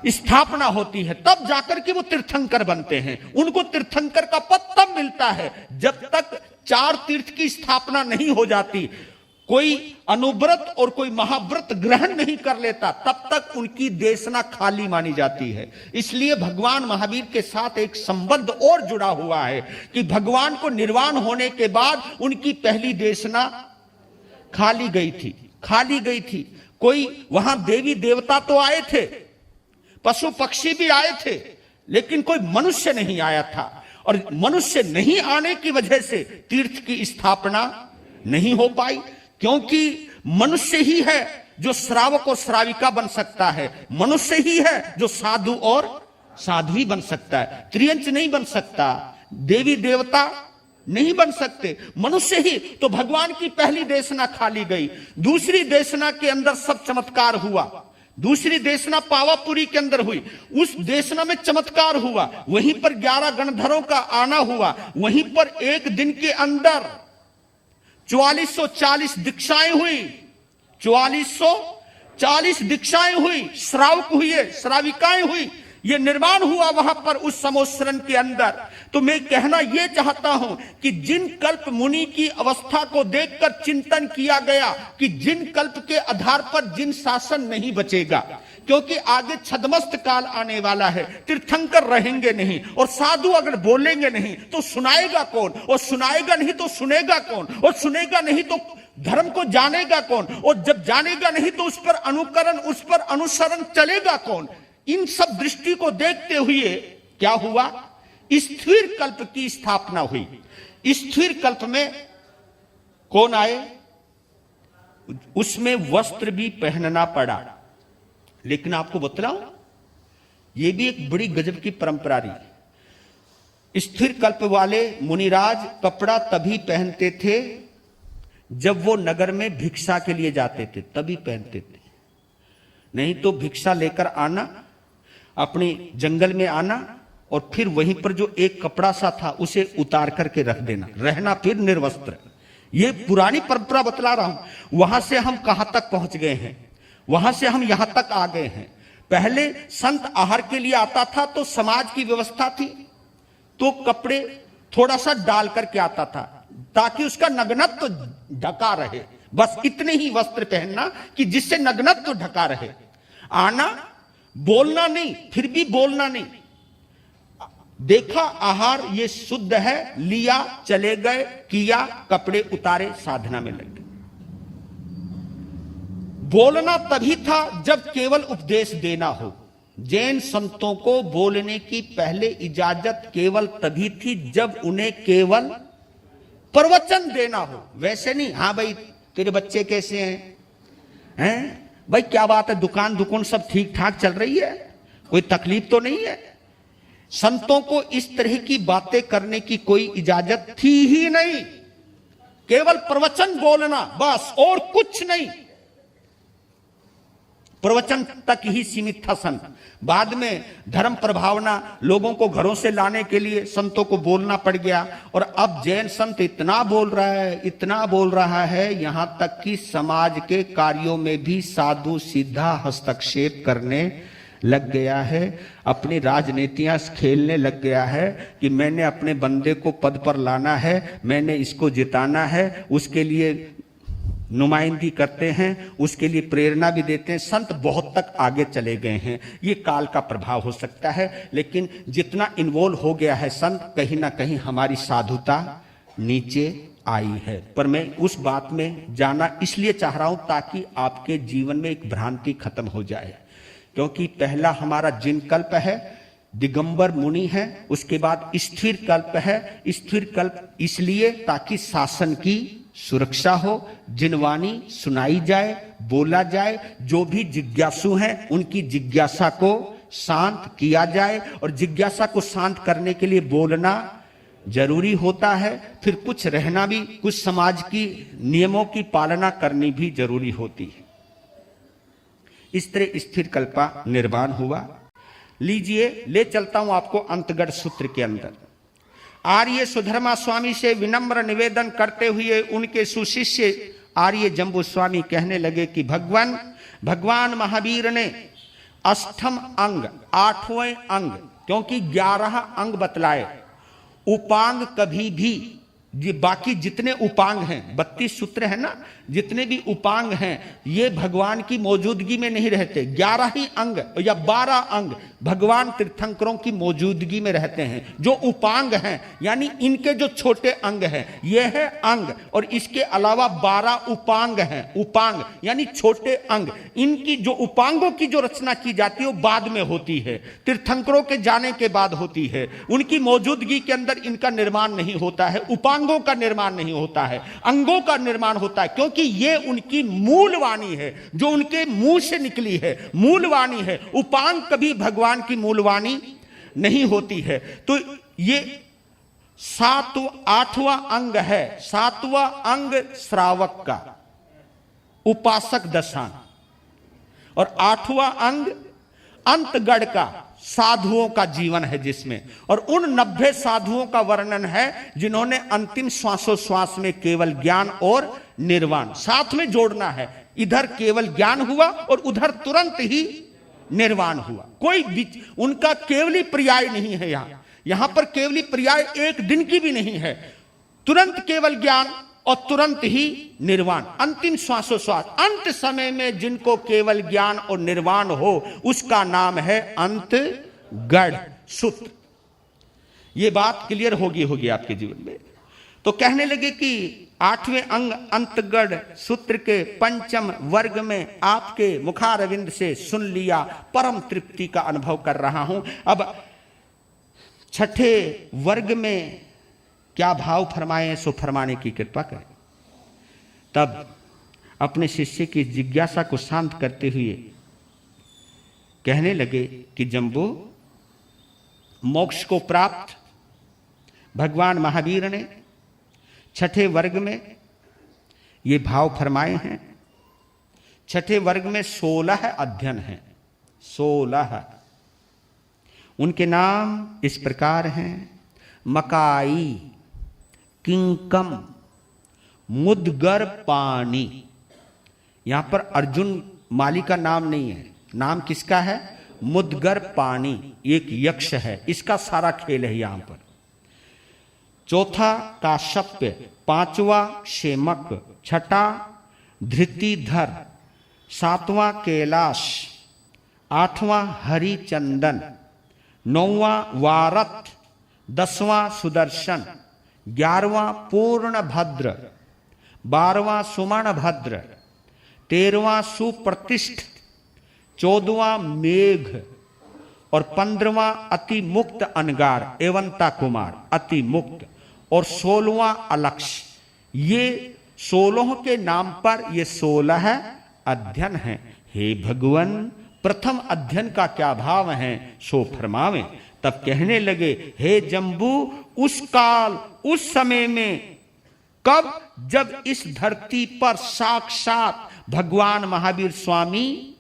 स्थापना होती है। तब जाकर के वो तीर्थंकर बनते हैं। उनको तीर्थंकर का पद तब मिलता है जब तक 4 तीर्थ की स्थापना नहीं हो जाती, कोई अनुव्रत और कोई महाव्रत ग्रहण नहीं कर लेता, तब तक उनकी देशना खाली मानी जाती है। इसलिए भगवान महावीर के साथ एक संबंध और जुड़ा हुआ है कि भगवान को निर्वाण होने के बाद उनकी पहली देशना खाली गई थी। कोई वहां देवी देवता तो आए थे, पशु पक्षी भी आए थे, लेकिन कोई मनुष्य नहीं आया था। और मनुष्य नहीं आने की वजह से तीर्थ की स्थापना नहीं हो पाई, क्योंकि मनुष्य ही है जो श्रावक और श्राविका बन सकता है, मनुष्य ही है जो साधु और साध्वी बन सकता है। त्रियंच नहीं बन सकता, देवी देवता नहीं बन सकते, मनुष्य ही। तो भगवान की पहली देशना खाली गई। दूसरी देशना के अंदर सब चमत्कार हुआ। दूसरी देशना पावापुरी के अंदर हुई। उस देशना में चमत्कार हुआ, वहीं पर 11 गणधरों का आना हुआ। वहीं पर एक दिन के अंदर 4440 दीक्षाएं हुई, 4440 दीक्षाएं हुई, श्रावक हुए, श्राविकाएं हुई। ये निर्माण हुआ वहां पर उस समोसरण के अंदर। तो मैं कहना यह चाहता हूं कि जिन कल्प मुनि की अवस्था को देखकर चिंतन किया गया कि जिन कल्प के आधार पर जिन शासन नहीं बचेगा, क्योंकि आगे छद्मस्त काल आने वाला है, तीर्थंकर रहेंगे नहीं, और साधु अगर बोलेंगे नहीं तो सुनाएगा कौन, और सुनाएगा नहीं तो सुनेगा कौन, और सुनेगा नहीं तो धर्म को जानेगा कौन? और जब जानेगा नहीं तो उस पर अनुकरण, उस पर अनुसरण चलेगा कौन? इन सब दृष्टि को देखते हुए क्या हुआ? स्थिर कल्प की स्थापना हुई। स्थिर कल्प में कौन आए? उसमें वस्त्र भी पहनना पड़ा। लेकिन आपको बतलाऊं, यह भी एक बड़ी गजब की परंपरा रही। स्थिर कल्प वाले मुनिराज कपड़ा तभी पहनते थे जब वो नगर में भिक्षा के लिए जाते थे, तभी पहनते थे। नहीं तो भिक्षा लेकर आना, अपने जंगल में आना और फिर वहीं पर जो एक कपड़ा सा था उसे उतार करके रख देना, रहना फिर निर्वस्त्र। ये पुरानी परंपरा बतला रहा हूं। वहां से हम कहां तक पहुंच गए हैं, वहां से हम यहां तक आ गए हैं। पहले संत आहार के लिए आता था तो समाज की व्यवस्था थी, तो कपड़े थोड़ा सा डाल करके आता था ताकि उसका नग्नत्व ढका रहे। बस इतने ही वस्त्र पहनना कि जिससे नग्नत्व ढका रहे। आना, बोलना नहीं, फिर भी बोलना नहीं। देखा आहार ये शुद्ध है, लिया, चले गए, किया, कपड़े उतारे, साधना में लग गए। बोलना तभी था जब केवल उपदेश देना हो। जैन संतों को बोलने की पहले इजाजत केवल तभी थी जब उन्हें केवल प्रवचन देना हो। वैसे नहीं, हाँ भाई तेरे बच्चे कैसे हैं भाई, क्या बात है, दुकान सब ठीक ठाक चल रही है, कोई तकलीफ तो नहीं है। संतों को इस तरह की बातें करने की कोई इजाजत थी ही नहीं। केवल प्रवचन बोलना बस, और कुछ नहीं। प्रवचन तक ही सीमित था संत। बाद में धर्म प्रभावना लोगों को घरों से लाने के लिए संतों को बोलना पड़ गया। और अब जैन संत इतना बोल रहा है, इतना बोल रहा है, यहां तक कि समाज के कार्यों में भी साधु सीधा हस्तक्षेप करने लग गया है। अपनी राजनीतियां खेलने लग गया है कि मैंने अपने बंदे को पद पर लाना है, मैंने इसको जिताना है, उसके लिए नुमाइंदगी करते हैं, उसके लिए प्रेरणा भी देते हैं। संत बहुत तक आगे चले गए हैं। ये काल का प्रभाव हो सकता है, लेकिन जितना इन्वॉल्व हो गया है संत, कहीं ना कहीं हमारी साधुता नीचे आई है। पर मैं उस बात में जाना इसलिए चाह रहा हूं ताकि आपके जीवन में एक भ्रांति खत्म हो जाए। क्योंकि पहला हमारा जिन कल्प है, दिगंबर मुनि है, उसके बाद स्थिर कल्प है। स्थिर कल्प इसलिए ताकि शासन की सुरक्षा हो, जिनवाणी सुनाई जाए, बोला जाए, जो भी जिज्ञासु हैं उनकी जिज्ञासा को शांत किया जाए। और जिज्ञासा को शांत करने के लिए बोलना जरूरी होता है, फिर कुछ रहना भी, कुछ समाज की नियमों की पालना करनी भी जरूरी होती है। इस तरह स्थिर कल्प का निर्माण हुआ। लीजिए, ले चलता हूं आपको अंतगढ़ सूत्र के अंदर। आर्य सुधर्मा स्वामी से विनम्र निवेदन करते हुए उनके सुशिष्य आर्य जंबू स्वामी कहने लगे कि भगवान महावीर ने अष्टम अंग, 8वें अंग, क्योंकि 11 अंग बतलाए, उपांग कभी भी, ये बाकी जितने उपांग हैं, 32 सूत्र है ना, जितने भी उपांग हैं ये भगवान की मौजूदगी में नहीं रहते। 11 ही अंग या 12 अंग भगवान तीर्थंकरों की मौजूदगी में रहते हैं। जो उपांग हैं यानी इनके जो छोटे अंग हैं ये है अंग, और इसके अलावा 12 उपांग हैं। उपांग यानी छोटे अंग। इनकी जो उपांगों की जो रचना की जाती है वो बाद में होती है, तीर्थंकरों के जाने के बाद होती है। उनकी मौजूदगी के अंदर इनका निर्माण नहीं होता है, उपांगों का निर्माण नहीं होता है, अंगों का निर्माण होता है। क्योंकि ये उनकी मूल वाणी है, जो उनके मुंह से निकली है, मूल वाणी है। उपांग कभी भगवान की मूल वाणी नहीं होती है। तो ये 8वां अंग है। 7वां अंग श्रावक का, उपासक दशांग, और 8वां अंग अंतगढ़ का, साधुओं का जीवन है जिसमें, और उन 90 साधुओं का वर्णन है जिन्होंने अंतिम श्वासोश्वास में केवल ज्ञान और निर्वाण साथ में जोड़ना है। इधर केवल ज्ञान हुआ और उधर तुरंत ही निर्वाण हुआ। कोई उनका केवली पर्याय नहीं है। यहां पर केवली पर्याय एक दिन की भी नहीं है। तुरंत केवल ज्ञान और तुरंत ही निर्वाण, अंतिम श्वासोश्वास। अंत समय में जिनको केवल ज्ञान और निर्वाण हो उसका नाम है अंतगढ़ सूत्र। यह बात क्लियर होगी आपके जीवन में। तो कहने लगे कि 8वें अंग अंतगढ़ सूत्र के पंचम वर्ग में आपके मुखारविंद से सुन लिया, परम तृप्ति का अनुभव कर रहा हूं। अब 6ठे वर्ग में क्या भाव फरमाए सो फरमाने की कृपा करें। तब अपने शिष्य की जिज्ञासा को शांत करते हुए कहने लगे कि जंबू, मोक्ष को प्राप्त भगवान महावीर ने 6ठे वर्ग में ये भाव फरमाए हैं। 6ठे वर्ग में 16 अध्ययन हैं, 16। उनके नाम इस प्रकार हैं: मकाई, किंकम, मुदगर पानी। यहां पर अर्जुन माली का नाम नहीं है, नाम किसका है? मुदगर पानी, एक यक्ष है, इसका सारा खेल है यहां पर। चौथा काश्यप्य, 5वां क्षेमक, 6ठा धृतिधर, 7वां कैलाश, 8वां हरिचंदन, 9वां वारत, 10वां सुदर्शन, 11वां पूर्णभद्र, 12वां सुमणभद्र, 13वां सुप्रतिष्ठ, 14वां मेघ और 15वां अति मुक्त अनगार एवंता कुमार अति मुक्त और 16वां अलक्ष। ये 16 के नाम पर ये 16 अध्ययन है। हे भगवान, प्रथम अध्ययन का क्या भाव है सो फरमावे। तब कहने लगे, हे जंबू, उस काल उस समय में, कब? जब इस धरती पर साक्षात भगवान महावीर स्वामी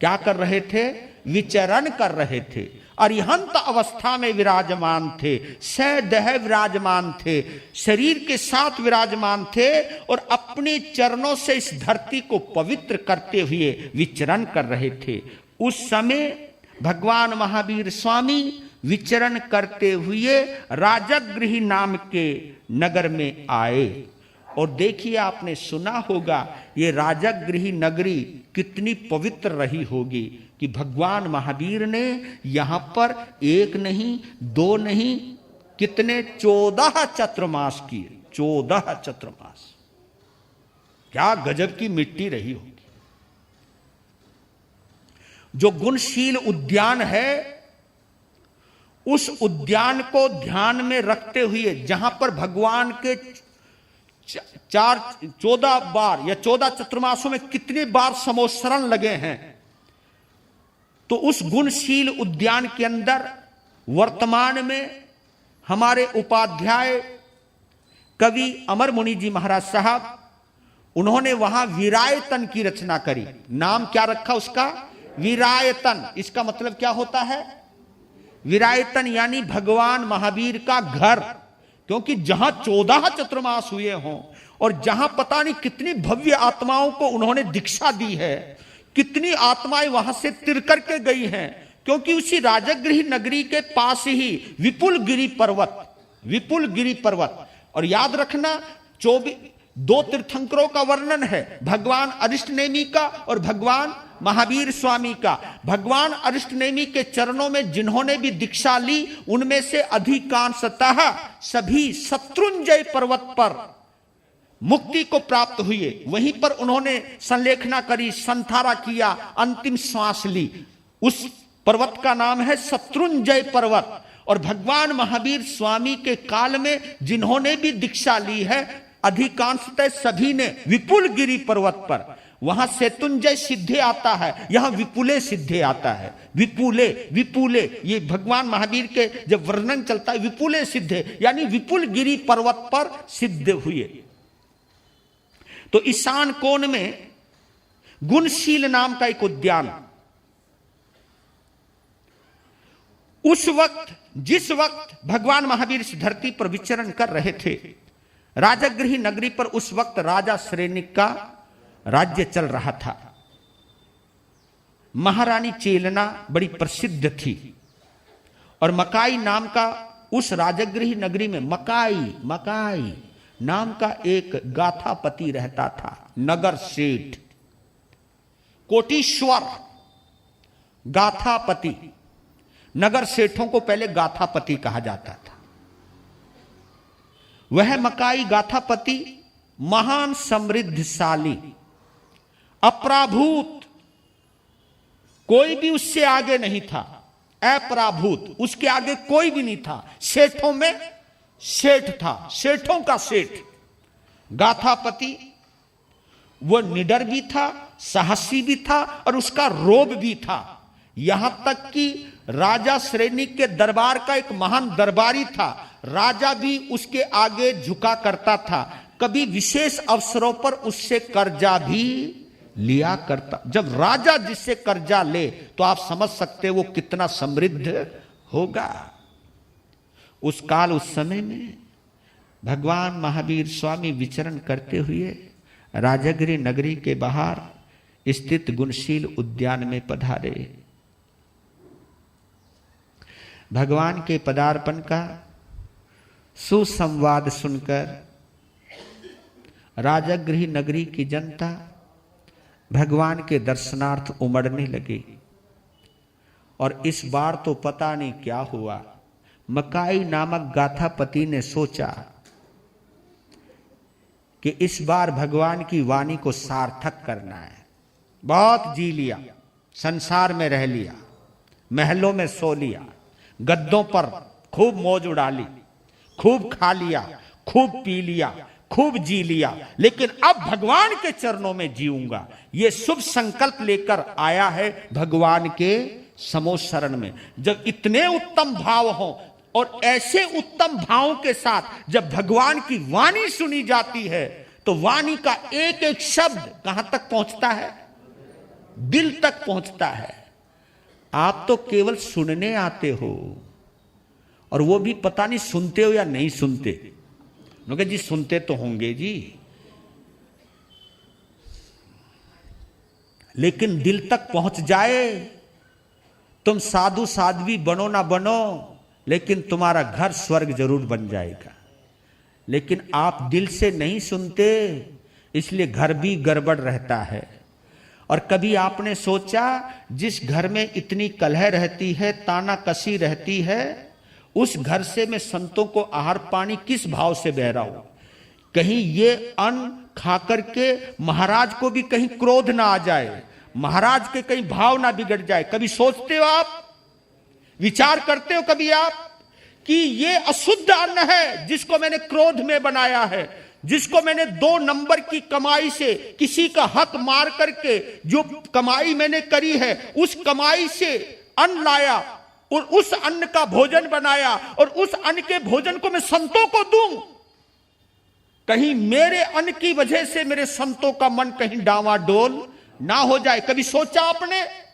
क्या कर रहे थे? विचरण कर रहे थे, अरिहंत अवस्था में विराजमान थे, सदेह विराजमान थे, शरीर के साथ विराजमान थे और अपने चरणों से इस धरती को पवित्र करते हुए विचरण कर रहे थे। उस समय भगवान महावीर स्वामी विचरण करते हुए राजगृह नाम के नगर में आए। और देखिए, आपने सुना होगा ये राजगृह नगरी कितनी पवित्र रही होगी कि भगवान महावीर ने यहां पर एक नहीं, दो नहीं, कितने 14 चतुर्मास किए। 14 चतुर्मास, क्या गजब की मिट्टी रही होगी। जो गुणशील उद्यान है, उस उद्यान को ध्यान में रखते हुए, जहां पर भगवान के 14 बार या 14 चतुर्मासों में कितने बार समोत्सरण लगे हैं, तो उस गुणशील उद्यान के अंदर वर्तमान में हमारे उपाध्याय कवि अमर मुनि जी महाराज साहब, उन्होंने वहां विरायतन की रचना करी। नाम क्या रखा उसका? विरायतन। इसका मतलब क्या होता है? विरायतन यानी भगवान महावीर का घर। क्योंकि जहां 14 चतुर्मास हुए हों और जहां पता नहीं कितनी भव्य आत्माओं को उन्होंने दीक्षा दी है, कितनी आत्माएं वहां से तिर करके गई हैं, क्योंकि उसी राजगृह नगरी के पास ही विपुल गिरी पर्वत। और याद रखना, 2 तीर्थंकरों का वर्णन है, भगवान अरिष्टनेमी का और भगवान महावीर स्वामी का। भगवान अरिष्टनेमी के चरणों में जिन्होंने भी दीक्षा ली, उनमें से अधिकांशतः सभी शत्रुंजय पर्वत पर मुक्ति को प्राप्त हुए। वहीं पर उन्होंने संलेखना करी, संथारा किया, अंतिम श्वास ली। उस पर्वत का नाम है शत्रुंजय पर्वत। और भगवान महावीर स्वामी के काल में जिन्होंने भी दीक्षा ली है, अधिकांशतः सभी ने विपुल गिरी पर्वत पर, वहां सेतुंजय सिद्धे आता है, यहां विपुले सिद्धे आता है। विपुले ये भगवान महावीर के जब वर्णन चलता है, विपुले सिद्धे यानी विपुल गिरी पर्वत पर सिद्ध हुए। तो ईशान कोण में गुणशील नाम का एक उद्यान, उस वक्त जिस वक्त भगवान महावीर इस धरती पर विचरण कर रहे थे, राजगृह नगरी पर उस वक्त राजा श्रेणिक का राज्य चल रहा था। महारानी चेलना बड़ी प्रसिद्ध थी और मकाई नाम का उस राजगृह नगरी में मकाई नाम का एक गाथापति रहता था, नगर सेठ, कोटीश्वर, गाथापति। नगर सेठों को पहले गाथापति कहा जाता था। वह मकाई गाथापति महान समृद्धशाली, अपराभूत, कोई भी उससे आगे नहीं था, अपराभूत, उसके आगे कोई भी नहीं था। सेठों में सेठ था, सेठों का सेठ गाथापति। वो निडर भी था, साहसी भी था और उसका रोब भी था। यहां तक कि राजा श्रेणी के दरबार का एक महान दरबारी था, राजा भी उसके आगे झुका करता था। कभी विशेष अवसरों पर उससे कर्जा भी लिया करता। जब राजा जिससे कर्जा ले तो आप समझ सकते वो कितना समृद्ध होगा। उस काल उस समय में भगवान महावीर स्वामी विचरण करते हुए राजगिरी नगरी के बाहर स्थित गुणशील उद्यान में पधारे। भगवान के पदार्पण का सुसंवाद सुनकर राजगृह नगरी की जनता भगवान के दर्शनार्थ उमड़ने लगी। और इस बार तो पता नहीं क्या हुआ, मकाई नामक गाथापति ने सोचा कि इस बार भगवान की वाणी को सार्थक करना है। बहुत जी लिया, संसार में रह लिया, महलों में सो लिया, गद्दों पर खूब मौज उड़ा ली, खूब खा लिया, खूब पी लिया, खूब जी लिया, लेकिन अब भगवान के चरणों में जीऊंगा। यह शुभ संकल्प लेकर आया है भगवान के समोशरण में। जब इतने उत्तम भाव हों और ऐसे उत्तम भावों के साथ जब भगवान की वाणी सुनी जाती है तो वाणी का एक एक शब्द कहां तक पहुंचता है? दिल तक पहुंचता है। आप तो केवल सुनने आते हो, और वो भी पता नहीं सुनते हो या नहीं सुनते। लोग जी सुनते तो होंगे जी, लेकिन दिल तक पहुंच जाए। तुम साधु साध्वी बनो ना बनो, लेकिन तुम्हारा घर स्वर्ग जरूर बन जाएगा। लेकिन आप दिल से नहीं सुनते, इसलिए घर भी गड़बड़ रहता है। और कभी आपने सोचा, जिस घर में इतनी कलह रहती है, ताना कसी रहती है, उस घर से मैं संतों को आहार पानी किस भाव से बह रहा हूं? कहीं ये अन्न खा करके महाराज को भी कहीं क्रोध ना आ जाए, महाराज के कहीं भाव ना बिगड़ जाए। कभी सोचते हो आप, विचार करते हो कभी आप कि ये अशुद्ध अन्न है जिसको मैंने क्रोध में बनाया है, जिसको मैंने 2 नंबर की कमाई से किसी का हक मार करके जो कमाई मैंने करी है, उस कमाई से अन्न लाया और उस अन्न का भोजन बनाया और उस अन्न के भोजन को मैं संतों को दूं। कहीं मेरे अन्न की वजह से मेरे संतों का मन कहीं डावाडोल ना हो जाए। कभी सोचा आपने?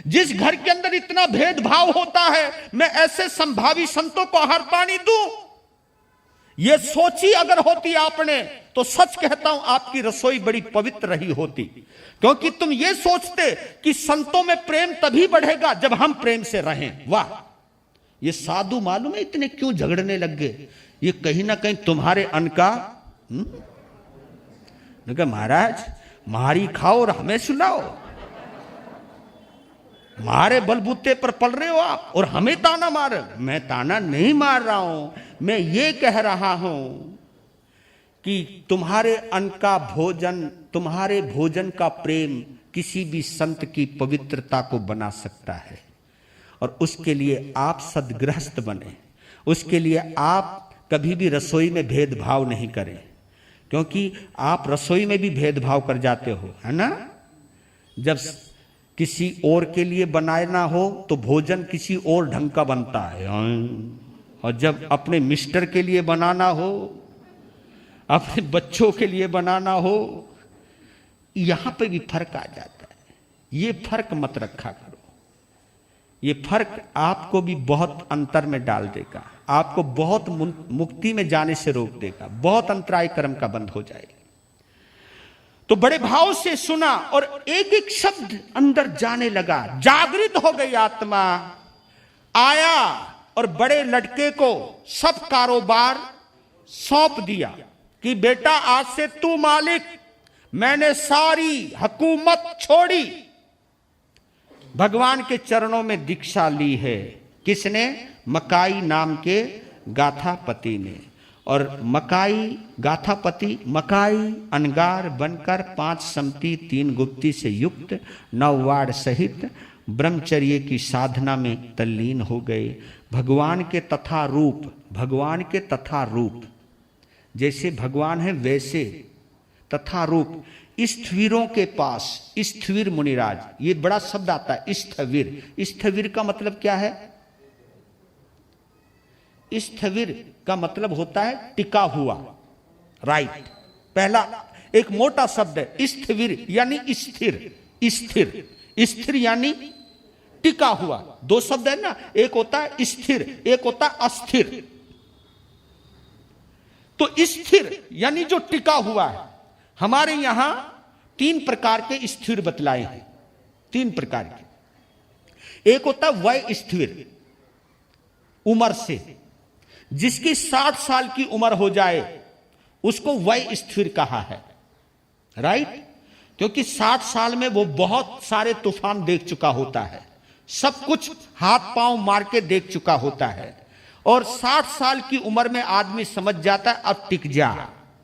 जिस घर के अंदर इतना भेदभाव होता है, मैं ऐसे संभावी संतों को आहार पानी दूं? यह सोची अगर होती आपने तो सच कहता हूं आपकी रसोई बड़ी पवित्र रही होती। क्योंकि तुम ये सोचते कि संतों में प्रेम तभी बढ़ेगा जब हम प्रेम से रहें। वाह, ये साधु मालूम है इतने क्यों झगड़ने लग गए? ये कहीं ना कहीं तुम्हारे अन्न का महाराज मारी खाओ और हमें सुनाओ। मारे बलबूते पर पल रहे हो आप और हमें ताना मार। मैं ताना नहीं मार रहा हूं, मैं ये कह रहा हूं कि तुम्हारे अन्न का भोजन, तुम्हारे भोजन का प्रेम किसी भी संत की पवित्रता को बना सकता है। और उसके लिए आप सद्गृहस्थ बने, उसके लिए आप कभी भी रसोई में भेदभाव नहीं करें। क्योंकि आप रसोई में भी भेदभाव कर जाते हो, है ना? जब किसी और के लिए बनाना हो तो भोजन किसी और ढंग का बनता है, और जब अपने मिस्टर के लिए बनाना हो, अपने बच्चों के लिए बनाना हो, यहां पे भी फर्क आ जाता है। ये फर्क मत रखा करो। ये फर्क आपको भी बहुत अंतर में डाल देगा, आपको बहुत मुक्ति में जाने से रोक देगा, बहुत अंतराय कर्म का बंद हो जाएगा। तो बड़े भाव से सुना और एक एक शब्द अंदर जाने लगा। जागृत हो गई आत्मा। आया और बड़े लड़के को सब कारोबार सौंप दिया कि बेटा आज से तू मालिक, मैंने सारी हुकूमत छोड़ी। भगवान के चरणों में दीक्षा ली है। किसने? मकाई नाम के गाथापति ने। और मकाई गाथापति मकाई अनगार बनकर 5 समती 3 गुप्ती से युक्त 9 वाड़ सहित ब्रह्मचर्य की साधना में तल्लीन हो गए। भगवान के तथा रूप, भगवान के तथा रूप, जैसे भगवान है वैसे तथा रूप स्थविरों के पास, स्थविर मुनिराज, ये बड़ा शब्द आता है स्थविर। स्थविर का मतलब क्या है? स्थविर का मतलब होता है टिका हुआ, राइट। पहला एक मोटा शब्द है स्थविर यानी स्थिर, स्थिर, स्थिर यानी टिका हुआ। 2 शब्द है ना, एक होता है स्थिर, एक होता है अस्थिर। तो स्थिर यानी जो टिका हुआ है। हमारे यहां 3 प्रकार के स्थिर बतलाए हैं, 3 प्रकार के। एक होता है वय स्थिर, उम्र से, जिसकी 60 साल की उम्र हो जाए उसको वय स्थिर कहा है, राइट। क्योंकि 60 साल में वो बहुत सारे तूफान देख चुका होता है, सब कुछ हाथ पांव मार के देख चुका होता है। और 60 साल की उम्र में आदमी समझ जाता है अब टिक जा,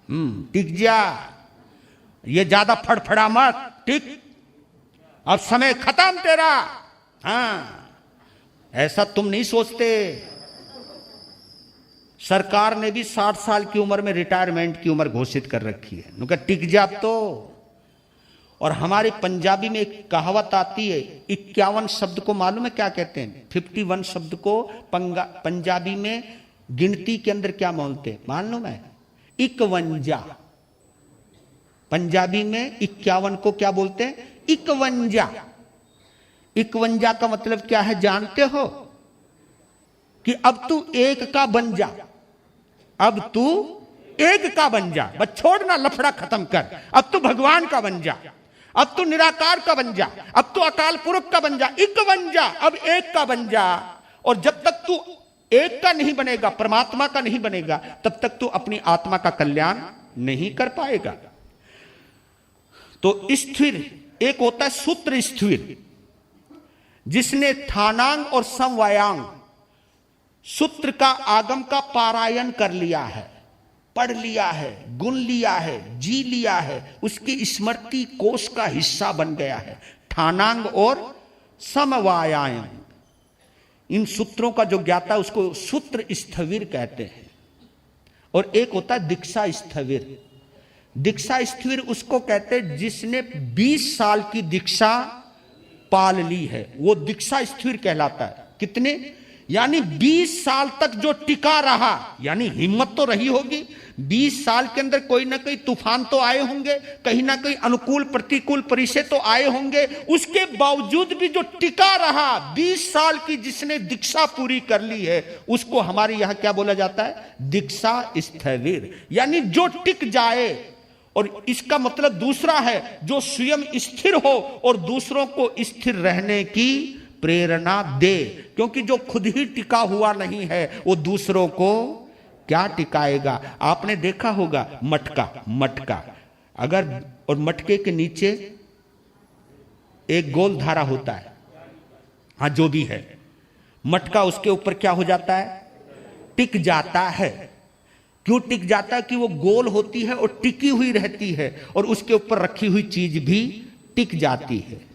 टिक जा, ये ज्यादा फड़फड़ा मत, टिक, अब समय खत्म तेरा। हाँ, ऐसा तुम नहीं सोचते। सरकार ने भी 60 साल की उम्र में रिटायरमेंट की उम्र घोषित कर रखी है, उनका टिक जा अब तो। और हमारी पंजाबी में एक कहावत आती है, 51 शब्द को मालूम है क्या कहते हैं? 51 शब्द को पंजाबी में गिनती के अंदर क्या बोलते हैं मालूम है? 51। पंजाबी में 51 को क्या बोलते हैं? 51। 51 का मतलब क्या है जानते हो? कि अब तू एक का बन जा, अब तू एक का बन जा, बस छोड़ना लफड़ा खत्म कर। अब तू भगवान का बन जा, अब तू निराकार का बन जा, अब तू अकाल पुरख का बन जा, एक बन जा, अब एक का बन जा। और जब तक तू एक का नहीं बनेगा, परमात्मा का नहीं बनेगा, तब तक तू अपनी आत्मा का कल्याण नहीं कर पाएगा। तो स्थिर एक होता है सूत्र स्थिर, जिसने थानांग और समवायांग सूत्र का आगम का पारायण कर लिया है, पढ़ लिया है, गुण लिया है, जी लिया है, उसकी स्मृति कोश का हिस्सा बन गया है। ठानांग और समवायांग, इन सूत्रों का जो ज्ञाता है उसको सूत्र स्थविर कहते हैं। और एक होता है दीक्षा स्थविर। दीक्षा स्थविर उसको कहते हैं जिसने 20 साल की दीक्षा पाल ली है, वो दीक्षा स्थविर कहलाता है। कितने? यानी 20 साल तक जो टिका रहा, यानी हिम्मत तो रही होगी। 20 साल के अंदर कोई ना कोई तूफान तो आए होंगे, कहीं ना कहीं अनुकूल प्रतिकूल परिस्थिति तो आए होंगे, उसके बावजूद भी जो टिका रहा 20 साल की, जिसने दीक्षा पूरी कर ली है, उसको हमारे यहां क्या बोला जाता है? दीक्षा स्थविर, यानी जो टिक जाए। और इसका मतलब दूसरा है जो स्वयं स्थिर हो और दूसरों को स्थिर रहने की प्रेरणा दे। क्योंकि जो खुद ही टिका हुआ नहीं है वो दूसरों को क्या टिकाएगा? आपने देखा होगा मटका, मटका अगर, और मटके के नीचे एक गोल धारा होता है, हाँ जो भी है, मटका उसके ऊपर क्या हो जाता है? टिक जाता है। क्यों टिक जाता है? कि वो गोल होती है और टिकी हुई रहती है, और उसके ऊपर रखी हुई चीज भी टिक जाती है।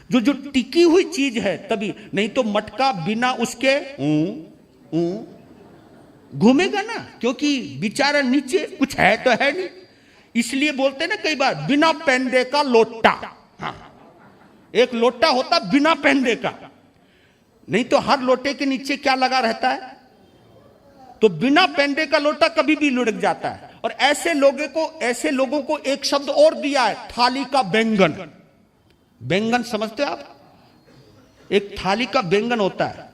जो टिकी हुई चीज है तभी, नहीं तो मटका बिना उसके घूमेगा ना, क्योंकि बेचारा नीचे कुछ है तो है नहीं। इसलिए बोलते ना कई बार, बिना पेंदे का लोटा। हाँ, एक लोटा होता बिना पेंदे का, नहीं तो हर लोटे के नीचे क्या लगा रहता है? तो बिना पेंदे का लोटा कभी भी लुढ़क जाता है। और ऐसे लोगों को एक शब्द और दिया है, थाली का बैंगन। बैंगन समझते हो आप? एक थाली का बैंगन होता है,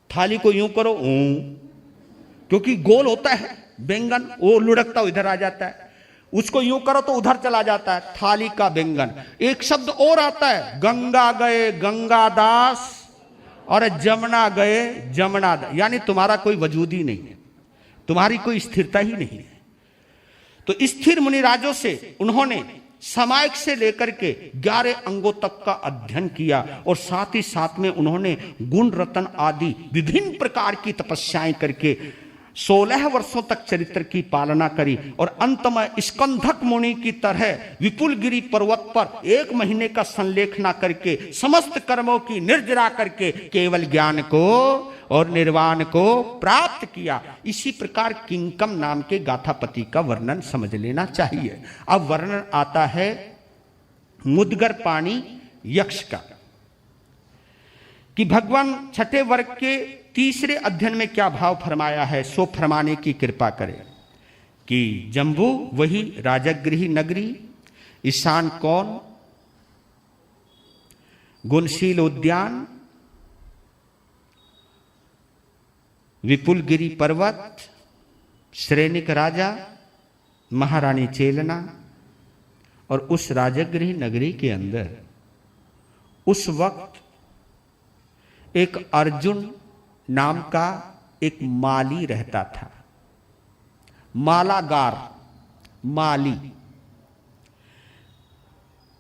थाली को यूं करो क्योंकि गोल होता है बैंगन, वो लुढ़कता इधर आ जाता है, उसको यूं करो तो उधर चला जाता है, थाली का बैंगन। एक शब्द और आता है, गंगा गए गंगादास और जमुना गए जमुनादास, यानी तुम्हारा कोई वजूद ही नहीं है, तुम्हारी कोई स्थिरता ही नहीं है। तो स्थिर मुनिराजों से उन्होंने सामायिक से लेकर के 11 अंगों तक का अध्ययन किया, और साथ ही साथ में उन्होंने गुण रतन आदि विभिन्न प्रकार की तपस्याएं करके 16 वर्षों तक चरित्र की पालना करी और अंत में स्कंधक मुनि की तरह विपुलगिरी पर्वत पर 1 महीने का संलेखना करके समस्त कर्मों की निर्जरा करके केवल ज्ञान को और निर्वाण को प्राप्त किया। इसी प्रकार किंकम नाम के गाथापति का वर्णन समझ लेना चाहिए। अब वर्णन आता है मुदगर पाणी यक्ष का, कि भगवान छठे वर्ग के तीसरे अध्ययन में क्या भाव फरमाया है, सो फरमाने की कृपा करें कि जम्बू वही राजगृही नगरी, ईशान कौन, गुणशील उद्यान, विपुलगिरी पर्वत, श्रेणिक राजा, महारानी चेलना। और उस राजगृही नगरी के अंदर उस वक्त एक अर्जुन नाम का एक माली रहता था, मालागार माली।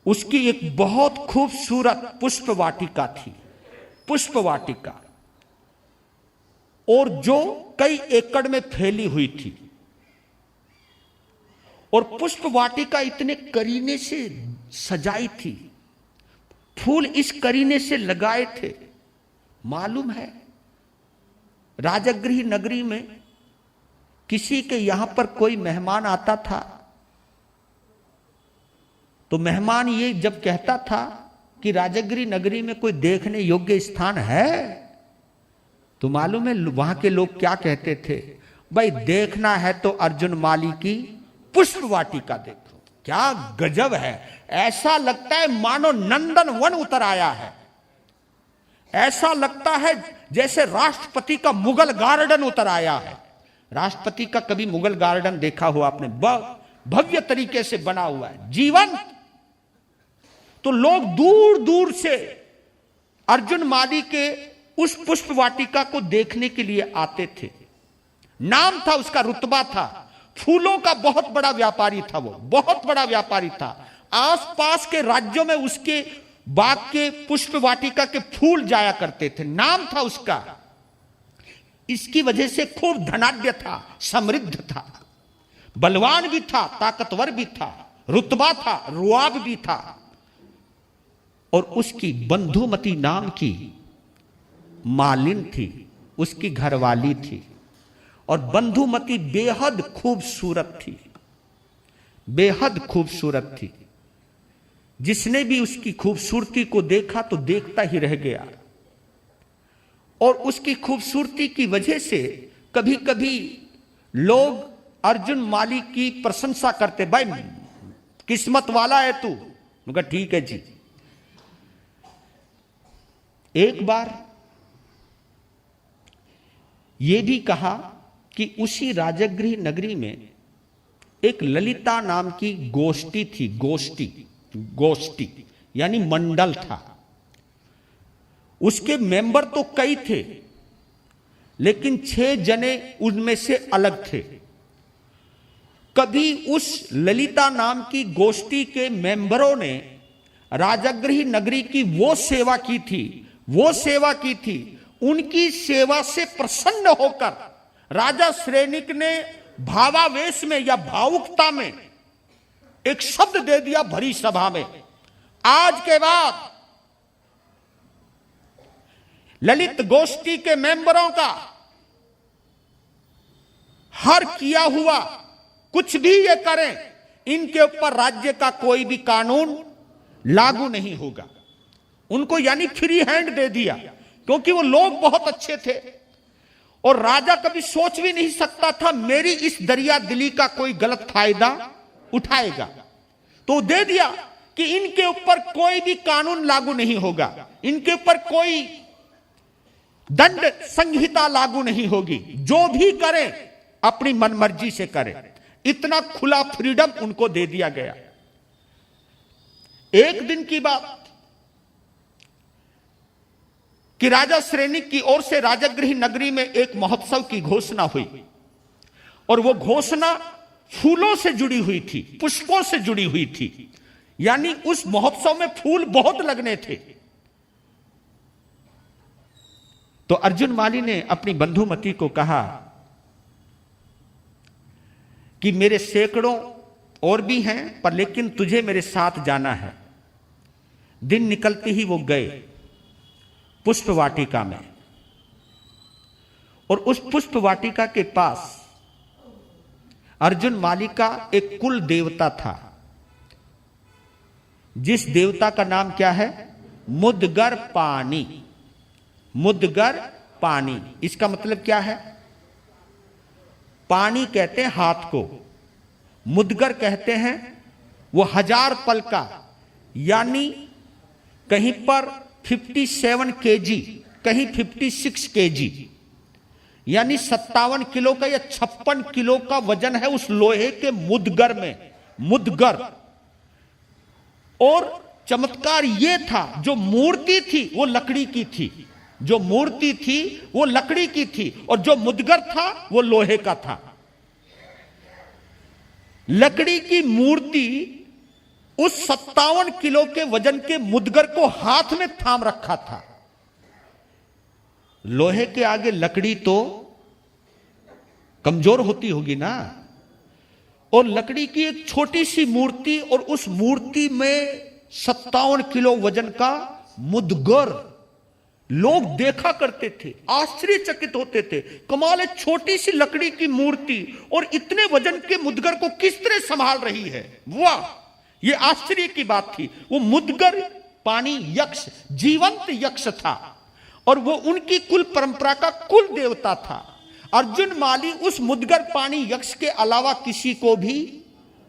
उसकी एक बहुत खूबसूरत पुष्प वाटिका थी, पुष्प वाटिका, और जो कई एकड़ में फैली हुई थी। और पुष्प वाटिका इतने करीने से सजाई थी, फूल इस करीने से लगाए थे। मालूम है राजगृह नगरी में किसी के यहां पर कोई मेहमान आता था तो मेहमान ये जब कहता था कि राजगृह नगरी में कोई देखने योग्य स्थान है, तो मालूम है वहां के लोग क्या कहते थे, भाई देखना है तो अर्जुन माली की पुष्प वाटिका देखो। क्या गजब है, ऐसा लगता है मानो नंदन वन उतर आया है। ऐसा लगता है जैसे राष्ट्रपति का मुगल गार्डन उतर आया है। राष्ट्रपति का कभी मुगल गार्डन देखा हुआ आपने? भव्य तरीके से बना हुआ है, जीवंत। तो लोग दूर दूर से अर्जुन माली के उस पुष्प वाटिका को देखने के लिए आते थे। नाम था उसका, रुतबा था, फूलों का बहुत बड़ा व्यापारी था वो, बहुत बड़ा व्यापारी था। आसपास के राज्यों में उसके बाग के पुष्प वाटिका के फूल जाया करते थे, नाम था उसका। इसकी वजह से खूब धनाढ्य था, समृद्ध था, बलवान भी था, ताकतवर भी था, रुतबा था, रुआब भी था। और उसकी बंधुमती नाम की मालिन थी, उसकी घरवाली थी। और बंधुमती बेहद खूबसूरत थी, बेहद खूबसूरत थी। जिसने भी उसकी खूबसूरती को देखा तो देखता ही रह गया। और उसकी खूबसूरती की वजह से कभी कभी लोग अर्जुन माली की प्रशंसा करते, भाई किस्मत वाला है तू। मैं कहा ठीक है जी। एक बार यह भी कहा कि उसी राजगृह नगरी में एक ललिता नाम की गोष्ठी थी, गोष्ठी, गोष्ठी यानी मंडल था। उसके मेंबर तो कई थे, लेकिन 6 जने उनमें से अलग थे। कभी उस ललिता नाम की गोष्ठी के मेंबरों ने राजगृह नगरी की वो सेवा की थी, वो सेवा की थी। उनकी सेवा से प्रसन्न होकर राजा श्रेणिक ने भावावेश में या भावुकता में एक शब्द दे दिया भरी सभा में, आज के बाद ललित गोष्ठी के मेंबरों का हर किया हुआ कुछ भी ये करें, इनके ऊपर राज्य का कोई भी कानून लागू नहीं होगा। उनको यानी फ्री हैंड दे दिया, क्योंकि वो लोग बहुत अच्छे थे। और राजा कभी सोच भी नहीं सकता था मेरी इस दरिया दिली का कोई गलत फायदा उठाएगा, तो दे दिया कि इनके ऊपर कोई भी कानून लागू नहीं होगा, इनके ऊपर कोई दंड संहिता लागू नहीं होगी, जो भी करें अपनी मनमर्जी से करें। इतना खुला फ्रीडम उनको दे दिया गया। एक दिन की बात कि राजा श्रेणिक की ओर से राजगृह नगरी में एक महोत्सव की घोषणा हुई, और वो घोषणा फूलों से जुड़ी हुई थी, पुष्पों से जुड़ी हुई थी। यानी उस महोत्सव में फूल बहुत लगने थे। तो अर्जुन माली ने अपनी बंधुमती को कहा कि मेरे सैकड़ों और भी हैं, पर लेकिन तुझे मेरे साथ जाना है। दिन निकलते ही वो गए पुष्प वाटिका में, और उस पुष्प वाटिका के पास अर्जुन माली का एक कुल देवता था, जिस देवता का नाम क्या है? मुदगर पानी। मुदगर पानी, इसका मतलब क्या है? पानी कहते हैं हाथ को, मुदगर कहते हैं वो 1000 पल का, यानी कहीं पर 57 केजी, कहीं 56 केजी, यानी 57 किलो का या 56 किलो का वजन है उस लोहे के मुदगर में। मुदगर। और चमत्कार यह था, जो मूर्ति थी वो लकड़ी की थी, जो मूर्ति थी वो लकड़ी की थी, और जो मुदगर था वो लोहे का था। लकड़ी की मूर्ति उस 57 किलो के वजन के मुदगर को हाथ में थाम रखा था। लोहे के आगे लकड़ी तो कमजोर होती होगी ना, और लकड़ी की एक छोटी सी मूर्ति, और उस मूर्ति में 57 किलो वजन का मुदगर। लोग देखा करते थे, आश्चर्यचकित होते थे, कमाल है, छोटी सी लकड़ी की मूर्ति और इतने वजन के मुदगर को किस तरह संभाल रही है। वाह, यह आश्चर्य की बात थी। वो मुदगर पानी यक्ष, जीवंत यक्ष था, और वो उनकी कुल परंपरा का कुल देवता था। अर्जुन माली उस मुदगर पानी यक्ष के अलावा किसी को भी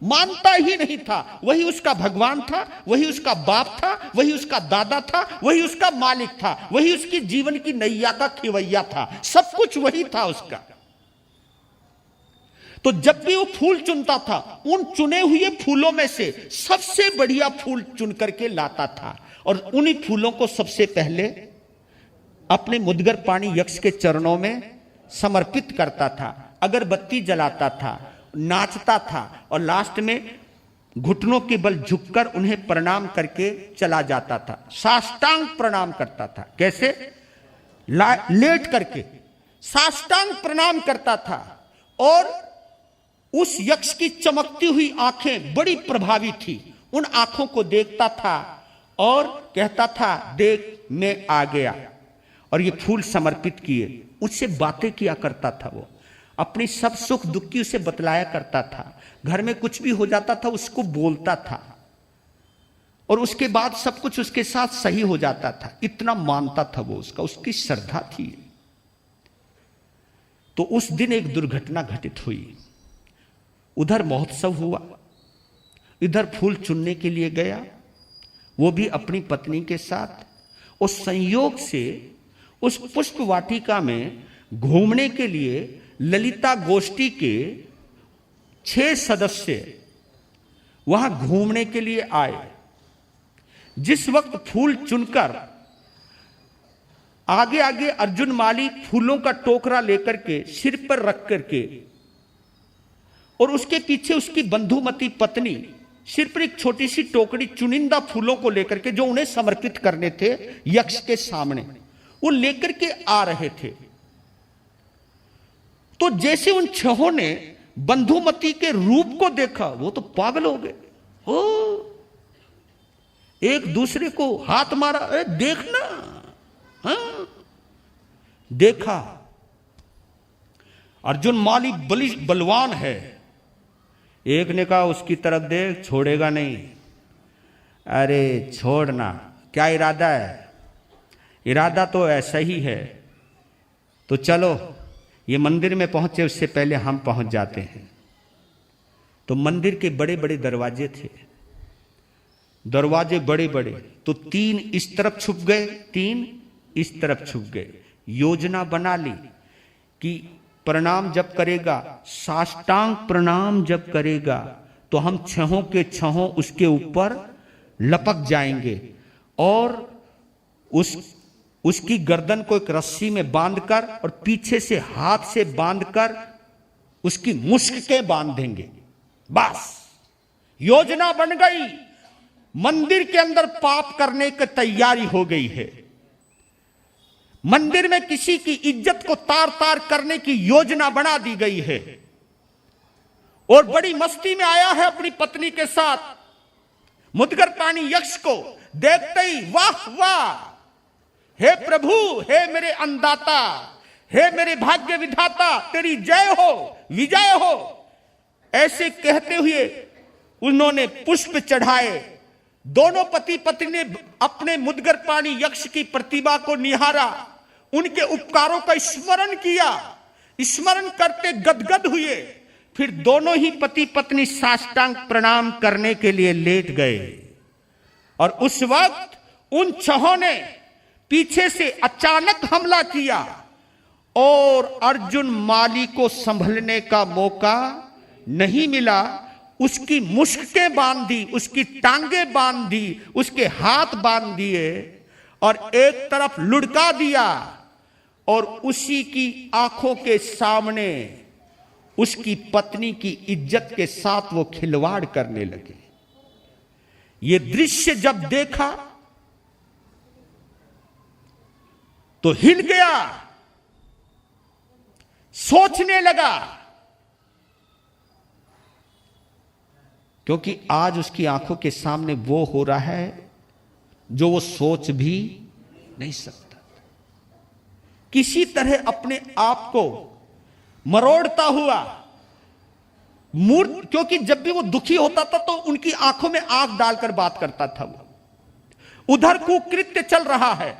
मानता ही नहीं था। वही उसका भगवान था, वही उसका बाप था, वही उसका दादा था, वही उसका मालिक था, वही उसकी जीवन की नैया का खिवैया था, सब कुछ वही था उसका। तो जब भी वो फूल चुनता था, उन चुने हुए फूलों में से सबसे बढ़िया फूल चुन करके लाता था, और उन्हीं फूलों को सबसे पहले अपने मुदगर पानी यक्ष के चरणों में समर्पित करता था, अगरबत्ती जलाता था, नाचता था, और लास्ट में घुटनों के बल झुककर उन्हें प्रणाम करके चला जाता था। साष्टांग प्रणाम करता था। कैसे? लेट करके साष्टांग प्रणाम करता था, और उस यक्ष की चमकती हुई आंखें बड़ी प्रभावी थी। उन आंखों को देखता था और कहता था, देख मैं आ गया। और ये फूल समर्पित किए, उससे बातें किया करता था। वो अपनी सब सुख दुख की उसे बतलाया करता था। घर में कुछ भी हो जाता था उसको बोलता था, और उसके बाद सब कुछ उसके साथ सही हो जाता था। इतना मानता था वो उसका, उसकी श्रद्धा थी। तो उस दिन एक दुर्घटना घटित हुई। उधर महोत्सव हुआ, इधर फूल चुनने के लिए गया, वो भी अपनी पत्नी के साथ। उस संयोग से उस पुष्प वाटिका में घूमने के लिए ललिता गोष्ठी के 6 सदस्य वहां घूमने के लिए आए। जिस वक्त फूल चुनकर आगे आगे अर्जुन माली फूलों का टोकरा लेकर के सिर पर रख करके, और उसके पीछे उसकी बंधुमती पत्नी सिर पर एक छोटी सी टोकरी चुनिंदा फूलों को लेकर के, जो उन्हें समर्पित करने थे यक्ष के सामने, वो लेकर के आ रहे थे। तो जैसे उन 6 ने बंधुमती के रूप को देखा, वो तो पागल हो गए। हो, एक दूसरे को हाथ मारा, अरे देखना। हाँ? देखा अर्जुन माली बलवान है। एक ने कहा उसकी तरफ देख, छोड़ेगा नहीं। अरे छोड़ना, क्या इरादा है? इरादा तो ऐसा ही है। तो चलो, ये मंदिर में पहुंचे उससे पहले हम पहुंच जाते हैं। तो मंदिर के बड़े बड़े दरवाजे थे, दरवाजे बड़े बड़े। तो 3 इस तरफ छुप गए, 3 इस तरफ छुप गए। योजना बना ली कि प्रणाम जब करेगा, साष्टांग प्रणाम जब करेगा, तो हम 6 के 6 उसके ऊपर लपक जाएंगे, और उसकी गर्दन को एक रस्सी में बांधकर और पीछे से हाथ से बांधकर उसकी मुश्कें बांध देंगे। बस योजना बन गई। मंदिर के अंदर पाप करने की तैयारी हो गई है। मंदिर में किसी की इज्जत को तार तार करने की योजना बना दी गई है। और बड़ी मस्ती में आया है अपनी पत्नी के साथ। मुद्गर पाणी यक्ष को देखते ही वाह वाह, हे प्रभु, हे मेरे अन्नदाता, हे मेरे भाग्य विधाता, तेरी जय हो, विजय हो, ऐसे कहते हुए उन्होंने पुष्प चढ़ाए। दोनों पति पत्नी ने अपने मुद्गर पाणी यक्ष की प्रतिभा को निहारा, उनके उपकारों का स्मरण किया, स्मरण करते गदगद हुए। फिर दोनों ही पति पत्नी साष्टांग प्रणाम करने के लिए लेट गए। और उस वक्त उन छहों ने पीछे से अचानक हमला किया और अर्जुन माली को संभलने का मौका नहीं मिला। उसकी मुश्कें बांध दी, उसकी टांगें बांध दी, उसके हाथ बांध दिए और एक तरफ लुढ़का दिया और उसी की आंखों के सामने उसकी पत्नी की इज्जत के साथ वो खिलवाड़ करने लगे। ये दृश्य जब देखा तो हिल गया, सोचने लगा, क्योंकि आज उसकी आंखों के सामने वो हो रहा है जो वो सोच भी नहीं सकता। किसी तरह अपने आप को मरोड़ता हुआ मूर्त, क्योंकि जब भी वो दुखी होता था तो उनकी आंखों में आंख डालकर बात करता था। वो उधर कुकृत्य चल रहा है,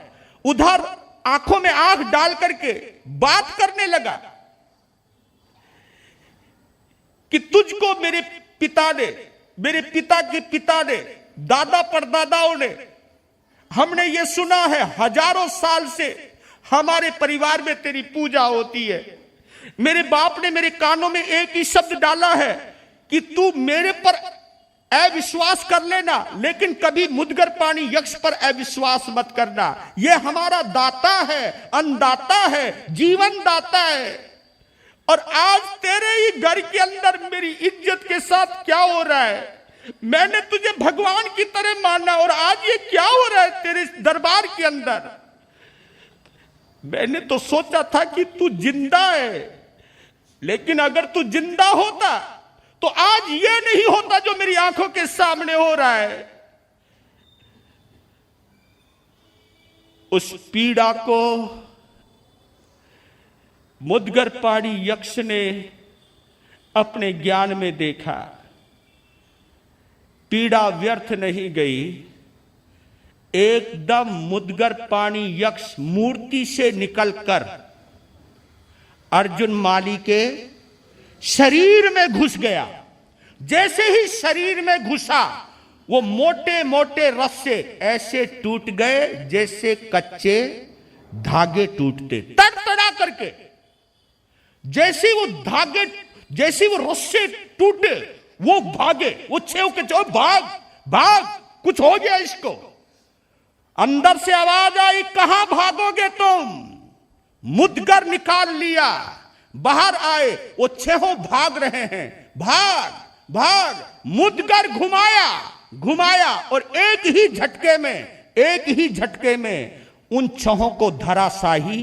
उधर आंखों में आंख डाल करके बात करने लगा कि तुझको मेरे पिता ने, मेरे पिता के पिता ने, दादा परदादाओं ने, हमने ये सुना है हजारों साल से हमारे परिवार में तेरी पूजा होती है। मेरे बाप ने मेरे कानों में एक ही शब्द डाला है कि तू मेरे पर अविश्वास कर लेना, लेकिन कभी मुद्गर पाणी यक्ष पर अविश्वास मत करना। यह हमारा दाता है, अन्नदाता है, जीवन दाता है। और आज तेरे ही घर के अंदर मेरी इज्जत के साथ क्या हो रहा है? मैंने तुझे भगवान की तरह माना और आज ये क्या हो रहा है तेरे दरबार के अंदर? मैंने तो सोचा था कि तू जिंदा है, लेकिन अगर तू जिंदा होता तो आज ये नहीं होता जो मेरी आंखों के सामने हो रहा है। उस पीड़ा को मुद्गर पाणी यक्ष ने अपने ज्ञान में देखा। पीड़ा व्यर्थ नहीं गई, एकदम मुद्गर पाणी यक्ष मूर्ति से निकलकर अर्जुन माली के शरीर में घुस गया। जैसे ही शरीर में घुसा, वो मोटे मोटे रस्से ऐसे टूट गए जैसे कच्चे धागे टूटते, तड़तड़ा करके। जैसे वो धागे, जैसे वो रस्से टूटे, वो भागे, वो छेव के चो भाग भाग, कुछ हो गया इसको। अंदर से आवाज आई, कहां भागोगे तुम? मुद्गर निकाल लिया, बाहर आए, वो छहों भाग रहे हैं, भाग भाग। मुद्गर घुमाया घुमाया और एक ही झटके में उन छहों को धराशाही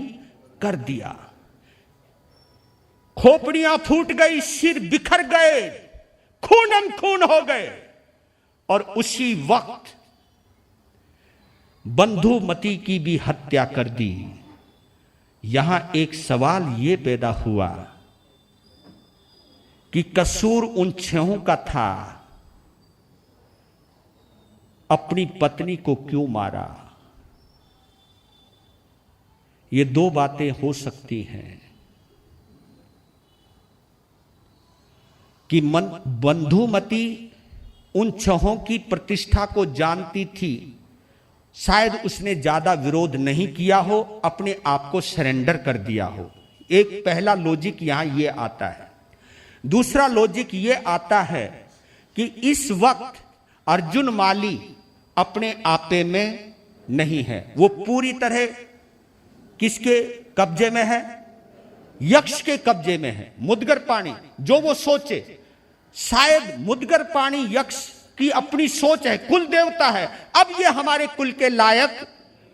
कर दिया। खोपड़ियां फूट गई, सिर बिखर गए, खूनम खून हो गए। और उसी वक्त बंधुमती की भी हत्या कर दी। यहां एक सवाल यह पैदा हुआ कि कसूर उन छहों का था, अपनी पत्नी को क्यों मारा? ये दो बातें हो सकती हैं कि बंधुमती उन छहों की प्रतिष्ठा को जानती थी, शायद उसने ज्यादा विरोध नहीं किया हो, अपने आप को सरेंडर कर दिया हो। एक पहला लॉजिक यहां यह आता है। दूसरा लॉजिक यह आता है कि इस वक्त अर्जुन माली अपने आपे में नहीं है, वो पूरी तरह किसके कब्जे में है? यक्ष के कब्जे में है। मुद्गर पाणी जो वो सोचे, शायद मुद्गर पाणी यक्ष की अपनी सोच है, कुल देवता है, अब ये हमारे कुल के लायक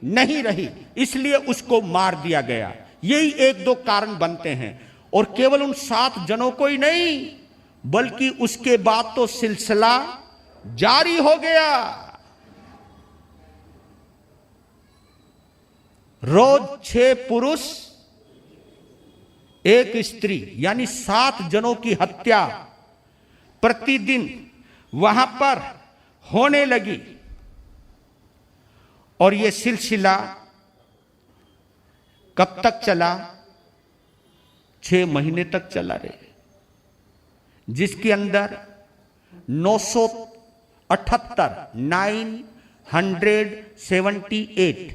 नहीं रही, इसलिए उसको मार दिया गया। यही एक दो कारण बनते हैं। और केवल उन 7 जनों को ही नहीं, बल्कि उसके बाद तो सिलसिला जारी हो गया। रोज 6 पुरुष 1 स्त्री यानी 7 जनों की हत्या प्रतिदिन वहां पर होने लगी और यह सिलसिला कब तक चला? 6 महीने तक चला रे, जिसके अंदर 978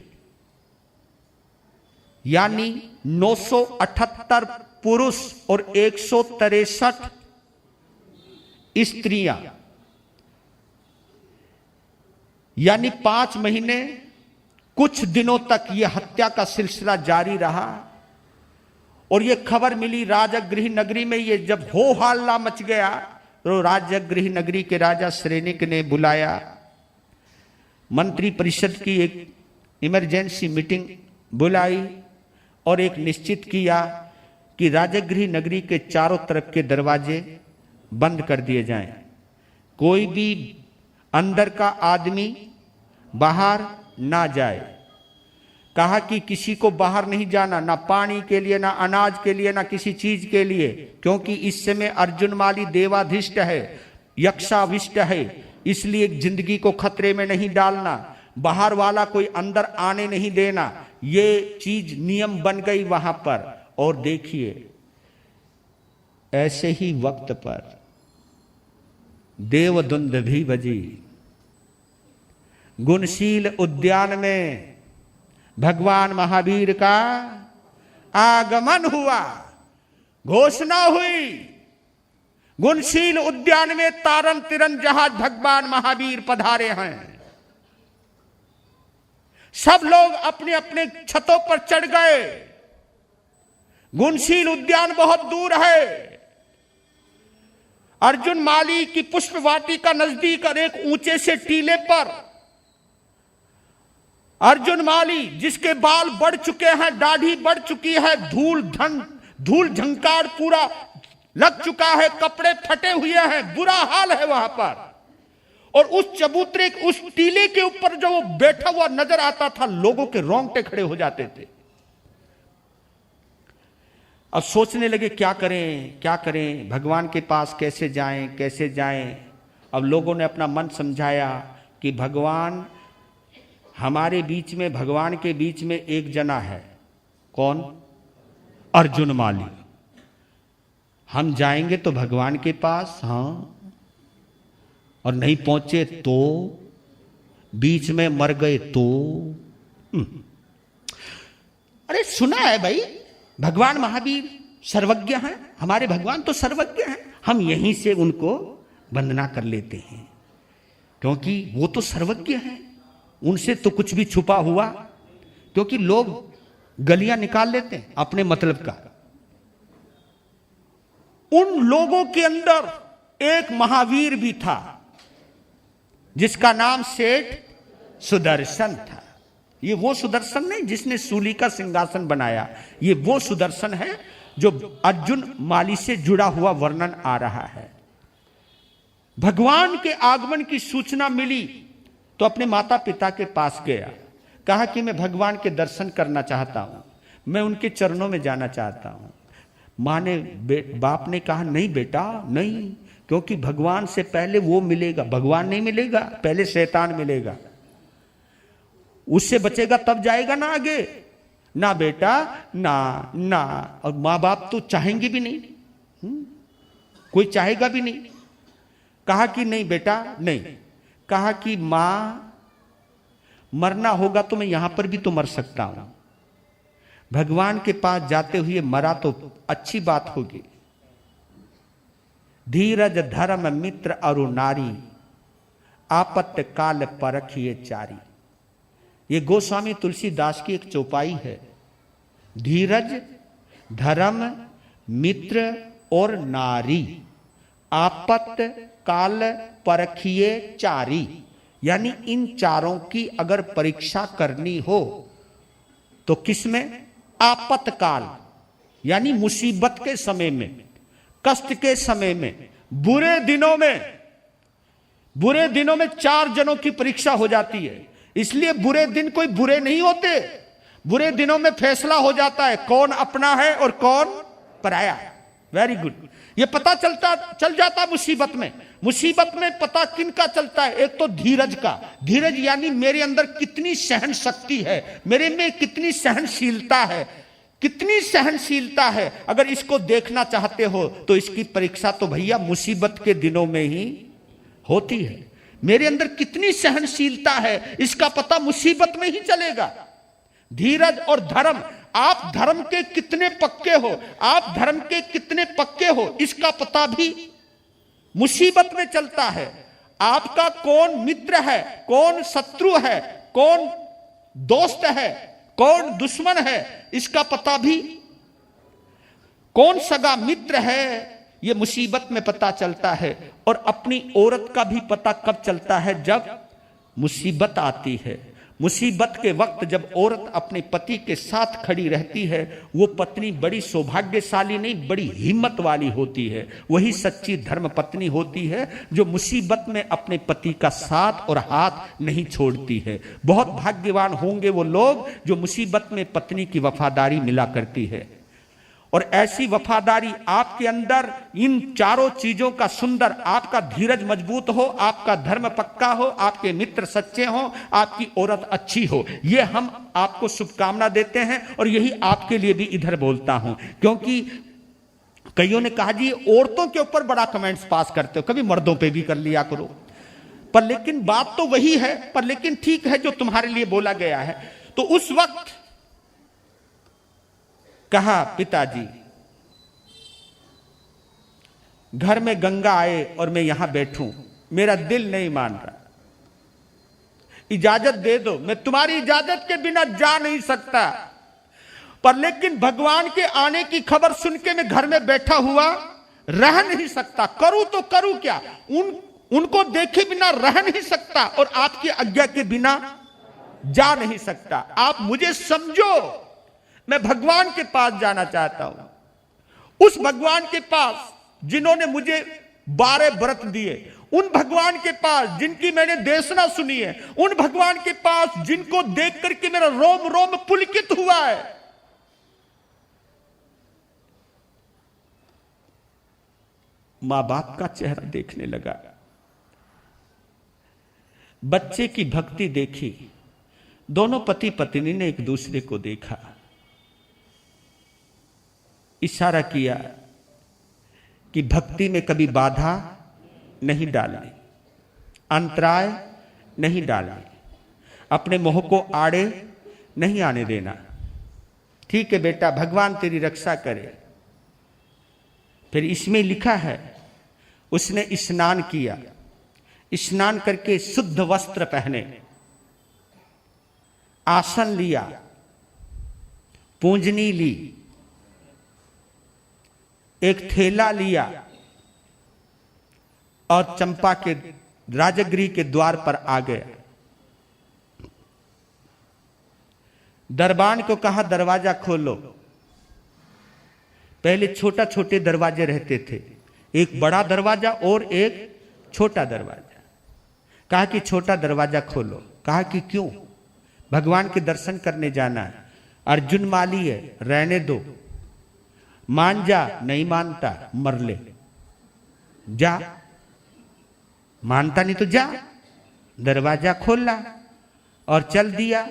यानी 978 पुरुष और 163 स्त्रियां, यानी 5 महीने कुछ दिनों तक यह हत्या का सिलसिला जारी रहा। और यह खबर मिली राजगृह नगरी में। यह जब हो हल्ला मच गया तो राजगृह नगरी के राजा श्रेनिक ने बुलाया, मंत्री परिषद की एक इमरजेंसी मीटिंग बुलाई और एक निश्चित किया कि राजगृह नगरी के चारों तरफ के दरवाजे बंद कर दिए जाएं, कोई भी अंदर का आदमी बाहर ना जाए। कहा कि किसी को बाहर नहीं जाना, ना पानी के लिए, ना अनाज के लिए, ना किसी चीज के लिए, क्योंकि इस समय अर्जुनमाली देवाधिष्ट है, यक्षाविष्ट है, इसलिए जिंदगी को खतरे में नहीं डालना, बाहर वाला कोई अंदर आने नहीं देना। ये चीज नियम बन गई वहां पर। और देखिए ऐसे ही वक्त पर देवदुंद भी बजी। गुणशील उद्यान में भगवान महावीर का आगमन हुआ, घोषणा हुई। गुणशील उद्यान में तारन तिरन जहाज भगवान महावीर पधारे हैं। सब लोग अपने अपने छतों पर चढ़ गए। गुणशील उद्यान बहुत दूर है। अर्जुन माली की पुष्प वाटिका नजदीक और एक ऊंचे से टीले पर अर्जुन माली, जिसके बाल बढ़ चुके हैं, दाढ़ी बढ़ चुकी है, धूल झंकार पूरा लग चुका है, कपड़े फटे हुए हैं, बुरा हाल है वहां पर। और उस चबूतरे, उस टीले के ऊपर जो वो बैठा हुआ नजर आता था, लोगों के रोंगटे खड़े हो जाते थे। अब सोचने लगे क्या करें, क्या करें, भगवान के पास कैसे जाएं, कैसे जाएं। अब लोगों ने अपना मन समझाया कि भगवान हमारे बीच में, भगवान के बीच में एक जना है। कौन? अर्जुन माली। हम जाएंगे तो भगवान के पास, हाँ, और नहीं पहुंचे तो, बीच में मर गए तो। अरे सुना है भाई, भगवान महावीर सर्वज्ञ हैं, हमारे भगवान तो सर्वज्ञ हैं, हम यहीं से उनको वंदना कर लेते हैं, क्योंकि वो तो सर्वज्ञ हैं, उनसे तो कुछ भी छुपा हुआ। क्योंकि लोग गलियां निकाल लेते हैं अपने मतलब का। उन लोगों के अंदर एक महावीर भी था, जिसका नाम सेठ सुदर्शन था। ये वो सुदर्शन नहीं जिसने सूली का सिंहासन बनाया, ये वो सुदर्शन है जो अर्जुन माली से जुड़ा हुआ वर्णन आ रहा है। भगवान के आगमन की सूचना मिली तो अपने माता पिता के पास गया, कहा कि मैं भगवान के दर्शन करना चाहता हूं, मैं उनके चरणों में जाना चाहता हूं। मां ने, बाप ने कहा नहीं बेटा नहीं, क्योंकि भगवान से पहले वो मिलेगा, भगवान नहीं मिलेगा, पहले शैतान मिलेगा, उससे बचेगा तब जाएगा ना आगे। ना बेटा ना ना। और मां बाप तो चाहेंगे भी नहीं, कोई चाहेगा भी नहीं। कहा कि नहीं बेटा नहीं। कहा कि मां मरना होगा तो मैं यहां पर भी तो मर सकता हूं, भगवान के पास जाते हुए मरा तो अच्छी बात होगी। धीरज धर्म मित्र अरु नारी, आपत्त काल परखिए चारी। ये गोस्वामी तुलसीदास की एक चौपाई है। धीरज धर्म मित्र और नारी, आपत्त काल परखिए चारी, यानी इन चारों की अगर परीक्षा करनी हो तो किसमें? आपत्तकाल, यानी मुसीबत के समय में, कष्ट के समय में, बुरे दिनों में 4 जनों की परीक्षा हो जाती है। इसलिए बुरे दिन कोई बुरे नहीं होते, बुरे दिनों में फैसला हो जाता है कौन अपना है और कौन पराया है। Very good. ये पता चल जाता मुसीबत में पता किन का चलता है? एक तो धीरज का। धीरज यानी मेरे अंदर कितनी सहन शक्ति है, मेरे में कितनी सहनशीलता है, कितनी सहनशीलता है। अगर इसको देखना चाहते हो तो इसकी परीक्षा तो भैया मुसीबत के दिनों में ही होती है। मेरे अंदर कितनी सहनशीलता है इसका पता मुसीबत में ही चलेगा। धीरज और धर्म, आप धर्म के कितने पक्के हो, आप धर्म के कितने पक्के हो इसका पता भी मुसीबत में चलता है। आपका कौन मित्र है, कौन शत्रु है, कौन दोस्त है, कौन दुश्मन है, इसका पता भी, कौन सगा मित्र है, यह मुसीबत में पता चलता है। और अपनी औरत का भी पता कब चलता है? जब मुसीबत आती है। मुसीबत के वक्त जब औरत अपने पति के साथ खड़ी रहती है, वो पत्नी बड़ी सौभाग्यशाली नहीं, बड़ी हिम्मत वाली होती है। वही सच्ची धर्म पत्नी होती है जो मुसीबत में अपने पति का साथ और हाथ नहीं छोड़ती है। बहुत भाग्यवान होंगे वो लोग जो मुसीबत में पत्नी की वफादारी मिला करती है। और ऐसी वफादारी आपके अंदर इन चारों चीजों का सुंदर, आपका धीरज मजबूत हो, आपका धर्म पक्का हो, आपके मित्र सच्चे हो, आपकी औरत अच्छी हो, ये हम आपको शुभकामना देते हैं। और यही आपके लिए भी इधर बोलता हूं, क्योंकि कईयों ने कहा जी औरतों के ऊपर बड़ा कमेंट्स पास करते हो, कभी मर्दों पे भी कर लिया करो। पर लेकिन बात तो वही है, पर लेकिन ठीक है जो तुम्हारे लिए बोला गया है। तो उस वक्त कहा पिताजी घर में गंगा आए और मैं यहां बैठूं, मेरा दिल नहीं मान रहा, इजाजत दे दो, मैं तुम्हारी इजाजत के बिना जा नहीं सकता। पर लेकिन भगवान के आने की खबर सुन के मैं घर में बैठा हुआ रह नहीं सकता, करूं तो करूं क्या, उनको देखे बिना रह नहीं सकता और आपकी आज्ञा के बिना जा नहीं सकता। आप मुझे समझो, मैं भगवान के पास जाना चाहता हूं, उस भगवान के पास जिन्होंने मुझे 12 व्रत दिए, उन भगवान के पास जिनकी मैंने देशना सुनी है, उन भगवान के पास जिनको देख करके मेरा रोम रोम पुलकित हुआ है। मां बाप का चेहरा देखने लगा, बच्चे की भक्ति देखी, दोनों पति पत्नी ने एक दूसरे को देखा, इशारा किया कि भक्ति में कभी बाधा नहीं डालनी, अंतराय नहीं डालनी, अपने मोह को आड़े नहीं आने देना। ठीक है बेटा, भगवान तेरी रक्षा करे। फिर इसमें लिखा है उसने स्नान किया, स्नान करके शुद्ध वस्त्र पहने, आसन लिया, पूंजनी ली, एक थैला लिया और चंपा के राजगृह के द्वार पर आ गया। दरबान को कहा दरवाजा खोलो। पहले छोटा छोटे दरवाजे रहते थे, एक बड़ा दरवाजा और एक छोटा दरवाजा। कहा कि छोटा दरवाजा खोलो। कहा कि क्यों? भगवान के दर्शन करने जाना है। अर्जुन माली है, रहने दो, मान जा, नहीं मानता मर ले, जा, मानता नहीं तो जा। दरवाजा खोला और चल दिया।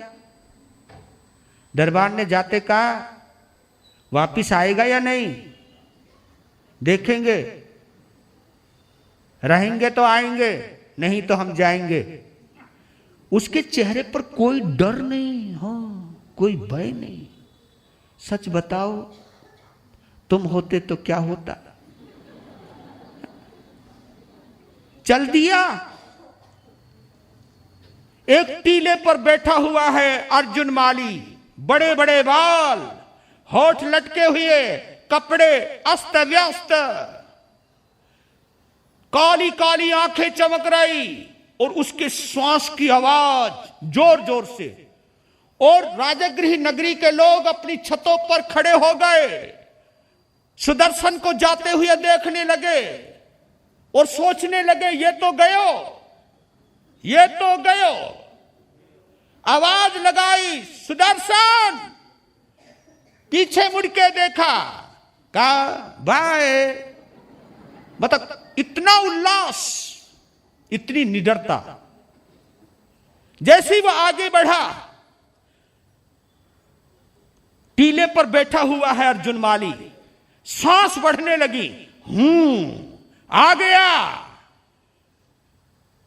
दरबार ने जाते कहा वापिस आएगा या नहीं, देखेंगे, रहेंगे तो आएंगे, नहीं तो हम जाएंगे। उसके चेहरे पर कोई डर नहीं, हाँ, कोई भय नहीं। सच बताओ, तुम होते तो क्या होता? चल दिया। एक टीले पर बैठा हुआ है अर्जुन माली, बड़े बड़े बाल, होठ लटके हुए, कपड़े अस्त व्यस्त, काली काली आंखें चमक रही और उसके श्वास की आवाज जोर जोर से। और राजगृह नगरी के लोग अपनी छतों पर खड़े हो गए, सुदर्शन को जाते हुए देखने लगे। और सोचने लगे ये तो गयो, ये तो गयो। आवाज लगाई सुदर्शन, पीछे मुड़ के देखा, कहा भाई, मतलब इतना उल्लास, इतनी निडरता। जैसे ही वो आगे बढ़ा, टीले पर बैठा हुआ है अर्जुन माली, सांस बढ़ने लगी, आ गया।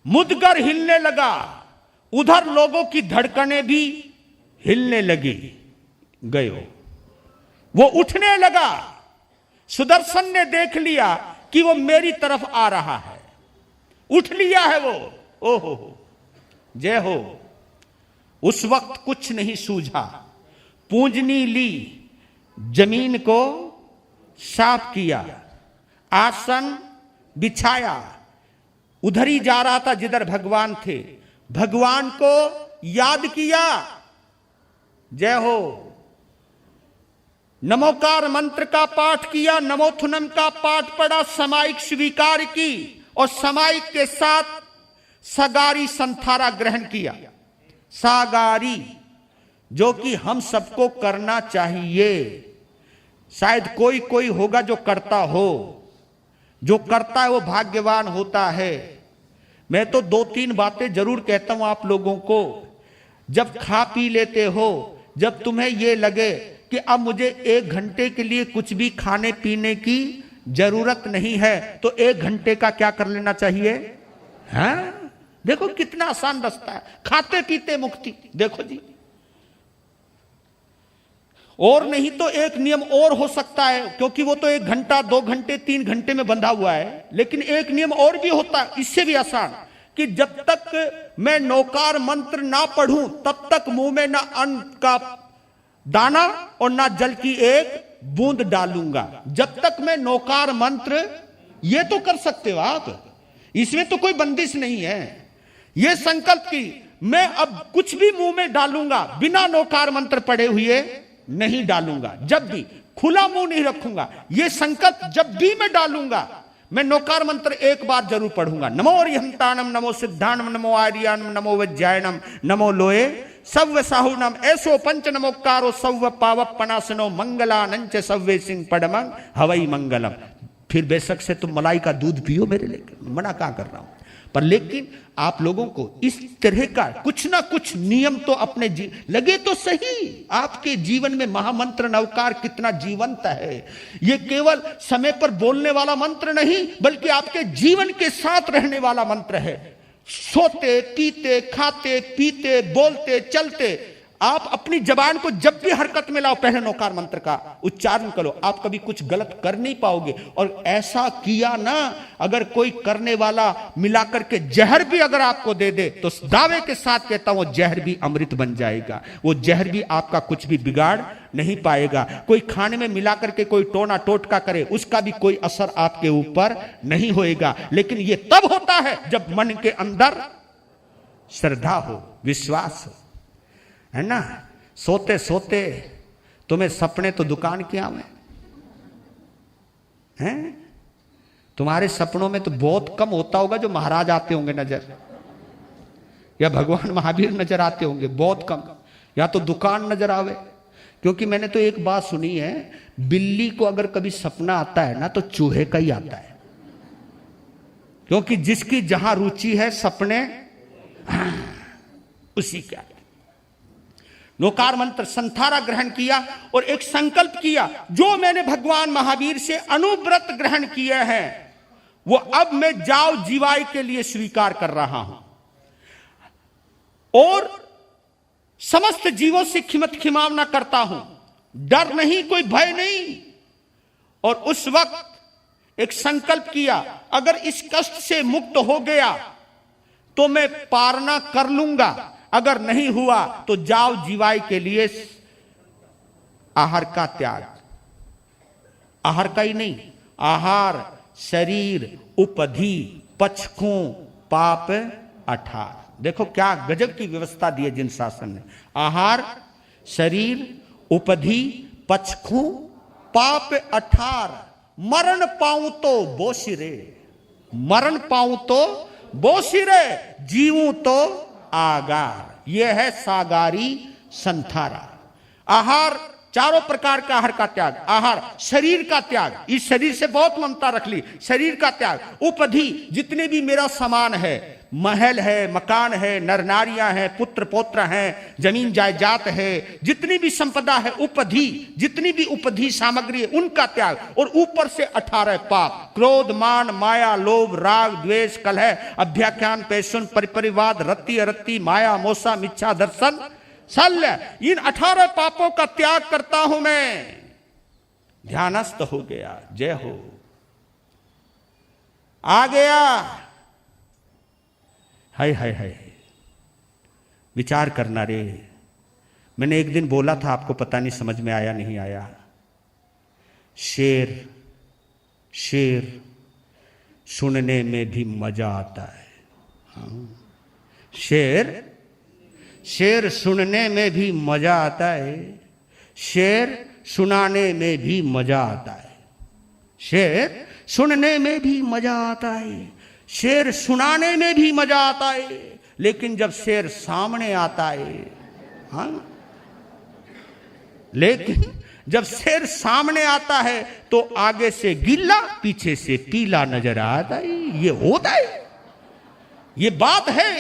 मुदगर हिलने लगा, उधर लोगों की धड़कनें भी हिलने लगी। गयो, वो उठने लगा। सुदर्शन ने देख लिया कि वो मेरी तरफ आ रहा है, उठ लिया है वो। ओहो जय हो। उस वक्त कुछ नहीं सूझा, पूंजनी ली, जमीन को साफ किया, आसन बिछाया, उधर ही जा रहा था जिधर भगवान थे, भगवान को याद किया। जय हो। नमोकार मंत्र का पाठ किया, नमोथुनम का पाठ पढ़ा, समायिक स्वीकार की और समायिक के साथ सगारी संथारा ग्रहण किया। सागारी जो कि हम सबको करना चाहिए। शायद कोई कोई होगा जो करता हो, जो करता है वो भाग्यवान होता है। मैं तो 2-3 बातें जरूर कहता हूं आप लोगों को। जब खा पी लेते हो, जब तुम्हें ये लगे कि अब मुझे 1 घंटे के लिए कुछ भी खाने पीने की जरूरत नहीं है, तो 1 घंटे का क्या कर लेना चाहिए? हाँ, देखो कितना आसान रास्ता है, खाते पीते मुक्ति। देखो जी, और नहीं तो एक नियम और हो सकता है, क्योंकि वो तो 1 घंटा 2 घंटे 3 घंटे में बंधा हुआ है। लेकिन एक नियम और भी होता है, इससे भी आसान, कि जब तक मैं नौकार मंत्र ना पढ़ूं तब तक मुंह में ना अन्न का दाना और ना जल की 1 बूंद डालूंगा। जब तक मैं नौकार मंत्र, ये तो कर सकते हो आप, इसमें तो कोई बंदिश नहीं है। ये संकल्प की मैं अब कुछ भी मुंह में डालूंगा बिना नौकार मंत्र पढ़े हुए नहीं डालूंगा, जब भी खुला मुंह नहीं रखूंगा। ये संकल्प जब भी मैं डालूंगा, मैं नौकार मंत्र 1 बार जरूर पढ़ूंगा। नमो अरिहंतानम, नमो सिद्धानम, नमो आर्यानम, नमो वज्जायनम, नमो लोए सव्य साहुनम, ऐसो पंच नमोकारो सव्य पावप पनासनो मंगलानंच सव्य सिंह पडमंग हवई मंगलम। फिर बेशक से तुम मलाई का दूध पियो मेरे लिए, मना कहां कर रहा हूं, पर लेकिन आप लोगों को इस तरह का कुछ ना कुछ नियम तो अपने लगे तो सही। आपके जीवन में महामंत्र नवकार कितना जीवंत है। यह केवल समय पर बोलने वाला मंत्र नहीं, बल्कि आपके जीवन के साथ रहने वाला मंत्र है। सोते पीते खाते पीते बोलते चलते आप अपनी जबान को जब भी हरकत में लाओ, पहले नौकार मंत्र का उच्चारण करो। आप कभी कुछ गलत कर नहीं पाओगे। और ऐसा किया ना, अगर कोई करने वाला मिलाकर के जहर भी अगर आपको दे दे, तो दावे के साथ कहता हूं वो जहर भी अमृत बन जाएगा। वो जहर भी आपका कुछ भी बिगाड़ नहीं पाएगा। कोई खाने में मिलाकर के कोई टोना टोटका करे, उसका भी कोई असर आपके ऊपर नहीं होएगा। लेकिन ये तब होता है जब मन के अंदर श्रद्धा हो, विश्वास हो, है ना। सोते सोते तुम्हें सपने तो दुकान के आवे हैं। तुम्हारे सपनों में तो बहुत कम होता होगा जो महाराज आते होंगे नजर, या भगवान महावीर नजर आते होंगे, बहुत कम, या तो दुकान नजर आवे। क्योंकि मैंने तो एक बात सुनी है, बिल्ली को अगर कभी सपना आता है ना, तो चूहे का ही आता है। क्योंकि जिसकी जहां रुचि है सपने उसी का। नौकार मंत्र संथारा ग्रहण किया और एक संकल्प किया, जो मैंने भगवान महावीर से अनुव्रत ग्रहण किए हैं वो अब मैं जाओ जीवाई के लिए स्वीकार कर रहा हूं, और समस्त जीवों से खिमत खिमावना करता हूं। डर नहीं, कोई भय नहीं। और उस वक्त एक संकल्प किया, अगर इस कष्ट से मुक्त हो गया तो मैं पारना कर लूंगा, अगर नहीं हुआ तो जाओ जीवाई के लिए आहार का त्याग। आहार का ही नहीं, आहार, शरीर, उपधि, पचखों, पाप 18। देखो क्या गजब की व्यवस्था दी है जिन शासन ने। आहार, शरीर, उपधि, पचखों, पाप 18, मरण पाऊं तो बोशिरे। मरण पाऊं तो बोसिरे, जीवूं तो आगार। यह है सागारी संथारा। आहार, चारों प्रकार का आहार का त्याग। आहार शरीर का त्याग, इस शरीर से बहुत ममता रख ली, शरीर का त्याग। उपधि, जितने भी मेरा सामान है, महल है, मकान है, नर नारियां हैं, पुत्र पौत्र हैं, जमीन जायदाद है, जितनी भी संपदा है, उपधि, जितनी भी उपधि सामग्री है, उनका त्याग। और ऊपर से 18 पाप, क्रोध, मान, माया, लोभ, राग, द्वेष, कलह, अभ्याख्यान, पैशन, परिपरिवाद, रति, अरति, माया, मोसा, मिच्छा, दर्शन, शल्य, इन 18 पापों का त्याग करता हूं मैं। ध्यानस्थ हो गया। जय हो। आ गया। हाय हाय हाय, विचार करना रे। मैंने एक दिन बोला था, आपको पता नहीं समझ में आया नहीं आया। शेर, शेर सुनने में भी मजा आता है। हाँ। शेर, शेर सुनने में भी मजा आता है, शेर सुनाने में भी मजा आता है। शेर सुनने में भी मजा आता है, शेर सुनाने में भी मजा आता है, लेकिन जब शेर सामने आता है, हाँ, लेकिन जब शेर सामने आता है तो आगे से गीला पीछे से पीला नजर आता है। ये होता है, ये बात है,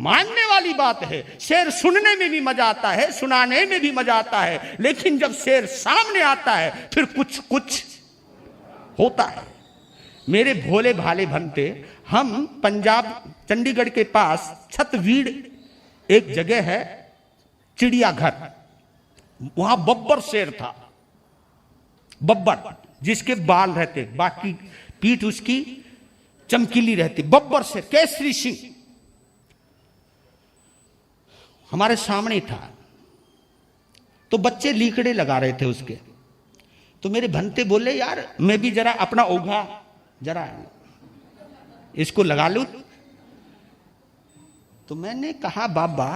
मानने वाली बात है। शेर सुनने में भी मजा आता है, सुनाने में भी मजा आता है, लेकिन जब शेर सामने आता है फिर कुछ कुछ होता है। मेरे भोले भाले भंते, हम पंजाब चंडीगढ़ के पास छतवीड़ एक जगह है, चिड़ियाघर, वहां बब्बर शेर था। बब्बर, जिसके बाल रहते, बाकी पीठ उसकी चमकीली रहती, बब्बर शेर, केसरी सिंह हमारे सामने था। तो बच्चे लीकड़े लगा रहे थे उसके। तो मेरे भंते बोले, यार मैं भी जरा अपना ओघा जरा इसको लगा लूं। तो मैंने कहा, बाबा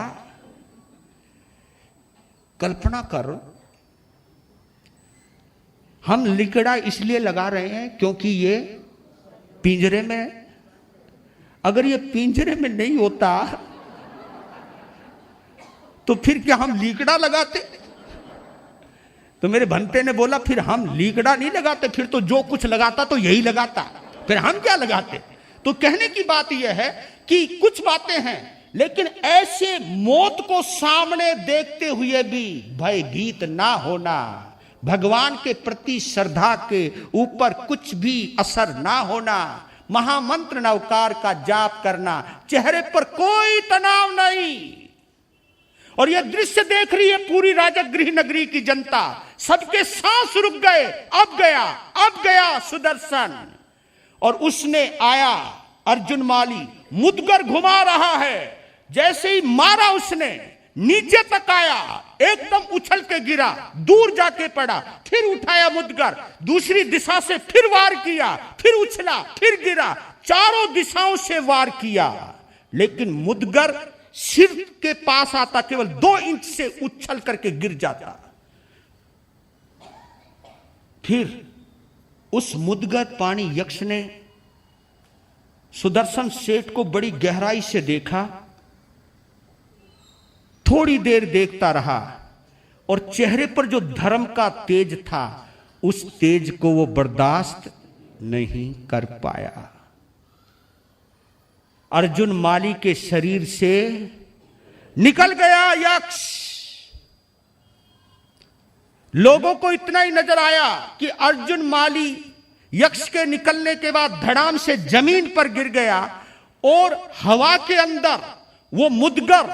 कल्पना कर, हम लिकड़ा इसलिए लगा रहे हैं क्योंकि ये पिंजरे में, अगर ये पिंजरे में नहीं होता तो फिर क्या हम लीकड़ा लगाते? तो मेरे भंते ने बोला, फिर हम लीकड़ा नहीं लगाते, फिर तो जो कुछ लगाता तो यही लगाता, फिर हम क्या लगाते? तो कहने की बात यह है कि कुछ बातें हैं, लेकिन ऐसे मौत को सामने देखते हुए भी भयभीत ना होना, भगवान के प्रति श्रद्धा के ऊपर कुछ भी असर ना होना, महामंत्र नवकार का जाप करना, चेहरे पर कोई तनाव नहीं। और यह दृश्य देख रही है पूरी राजगृह नगरी की जनता, सबके सांस रुक गए। अब गया, अब गया सुदर्शन। और उसने आया, अर्जुन माली मुदगर घुमा रहा है, जैसे ही मारा उसने, नीचे तक आया, एकदम उछल के गिरा, दूर जाके पड़ा, फिर उठाया मुदगर, दूसरी दिशा से फिर वार किया, फिर उछला, फिर गिरा, चारों दिशाओं से वार किया, लेकिन मुदगर सिर के पास आता, केवल 2 इंच से उछल करके गिर जाता। फिर उस मुदगर पाणी यक्ष ने सुदर्शन सेठ को बड़ी गहराई से देखा, थोड़ी देर देखता रहा, और चेहरे पर जो धर्म का तेज था, उस तेज को वो बर्दाश्त नहीं कर पाया। अर्जुन माली के शरीर से निकल गया यक्ष। लोगों को इतना ही नजर आया कि अर्जुन माली यक्ष के निकलने के बाद धड़ाम से जमीन पर गिर गया, और हवा के अंदर वो मुदगर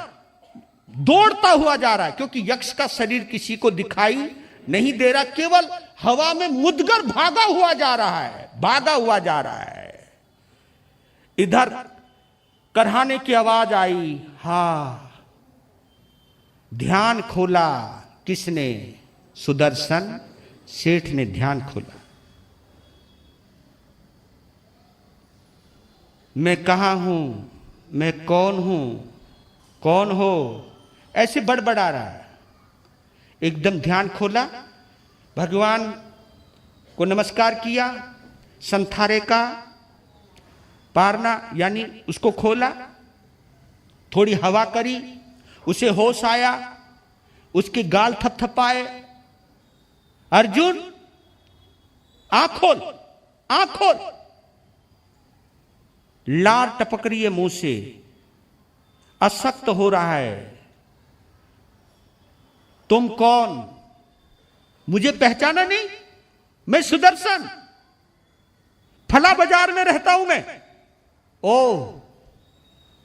दौड़ता हुआ जा रहा है, क्योंकि यक्ष का शरीर किसी को दिखाई नहीं दे रहा, केवल हवा में मुदगर भागा हुआ जा रहा है, भागा हुआ जा रहा है। इधर करहाने की आवाज आई, हा, ध्यान खोला। किसने? सुदर्शन सेठ ने ध्यान खोला। मैं कहां हूं, मैं कौन हूं, कौन हो, ऐसे बड़बड़ा रहा है। एकदम ध्यान खोला, भगवान को नमस्कार किया, संथारे का पारना यानी उसको खोला, थोड़ी हवा करी, उसे होश आया, उसके गाल थपथपाए, अर्जुन आंख खोल, आंख खोल। लार टपक रही है मुंह से, अशक्त हो रहा है। तुम कौन? मुझे पहचाना नहीं? मैं सुदर्शन, फला बाजार में रहता हूं मैं। ओह,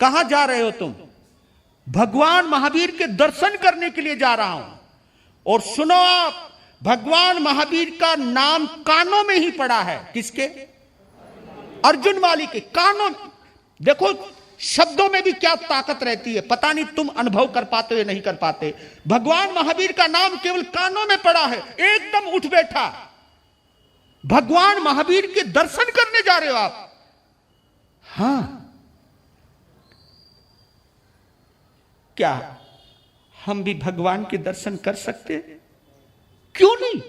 कहां जा रहे हो तुम? भगवान महावीर के दर्शन करने के लिए जा रहा हूं। और सुनो आप, भगवान महावीर का नाम कानों में ही पड़ा है। किसके? अर्जुन वाली के कानों। देखो शब्दों में भी क्या ताकत रहती है, पता नहीं तुम अनुभव कर पाते हो या नहीं कर पाते। भगवान महावीर का नाम केवल कानों में पड़ा है, एकदम उठ बैठा। भगवान महावीर के दर्शन करने जा रहे हो आप? हां, क्या हम भी भगवान के दर्शन कर सकते हैं? क्यों नहीं?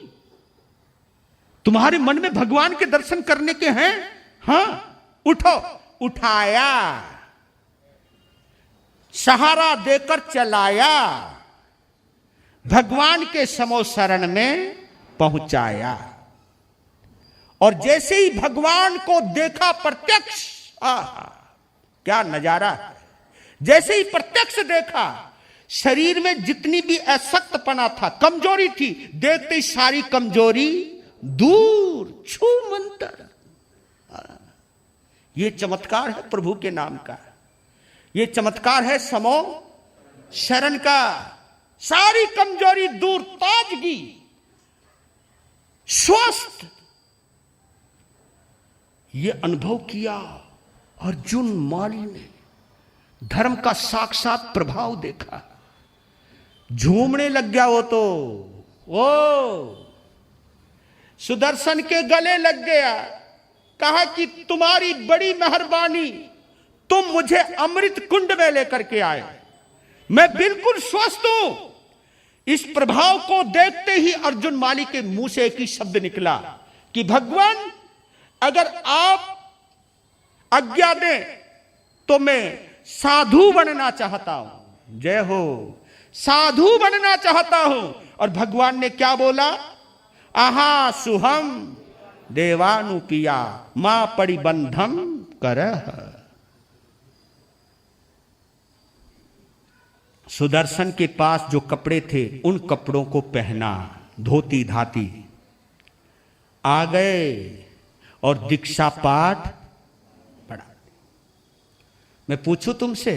तुम्हारे मन में भगवान के दर्शन करने के हैं? हां, उठो। उठाया, सहारा देकर चलाया, भगवान के समो शरण में पहुंचाया। और जैसे ही भगवान को देखा प्रत्यक्ष, क्या नजारा! जैसे ही प्रत्यक्ष देखा, शरीर में जितनी भी असक्तपना था, कमजोरी थी, देखते ही सारी कमजोरी दूर, छू मंतर। ये चमत्कार है प्रभु के नाम का, ये चमत्कार है समो शरण का। सारी कमजोरी दूर, ताजगी, स्वस्थ, ये अनुभव किया अर्जुन माली ने। धर्म का साक्षात प्रभाव देखा, झूमने लग गया वो तो। ओ सुदर्शन के गले लग गया, कहा कि तुम्हारी बड़ी मेहरबानी, तुम मुझे अमृत कुंड में लेकर के आए, मैं बिल्कुल स्वस्थ हूं। इस प्रभाव को देखते ही अर्जुन माली के मुंह से एक ही शब्द निकला कि भगवान अगर आप आज्ञा दें तो मैं साधु बनना चाहता हूं। जय हो, साधु बनना चाहता हूं। और भगवान ने क्या बोला? आहा सुहम देवानुपिया मां परिबंधम करह। सुदर्शन के पास जो कपड़े थे उन कपड़ों को पहना, धोती धाती, आ गए और दीक्षा पाठ पढ़ा। मैं पूछूं तुमसे,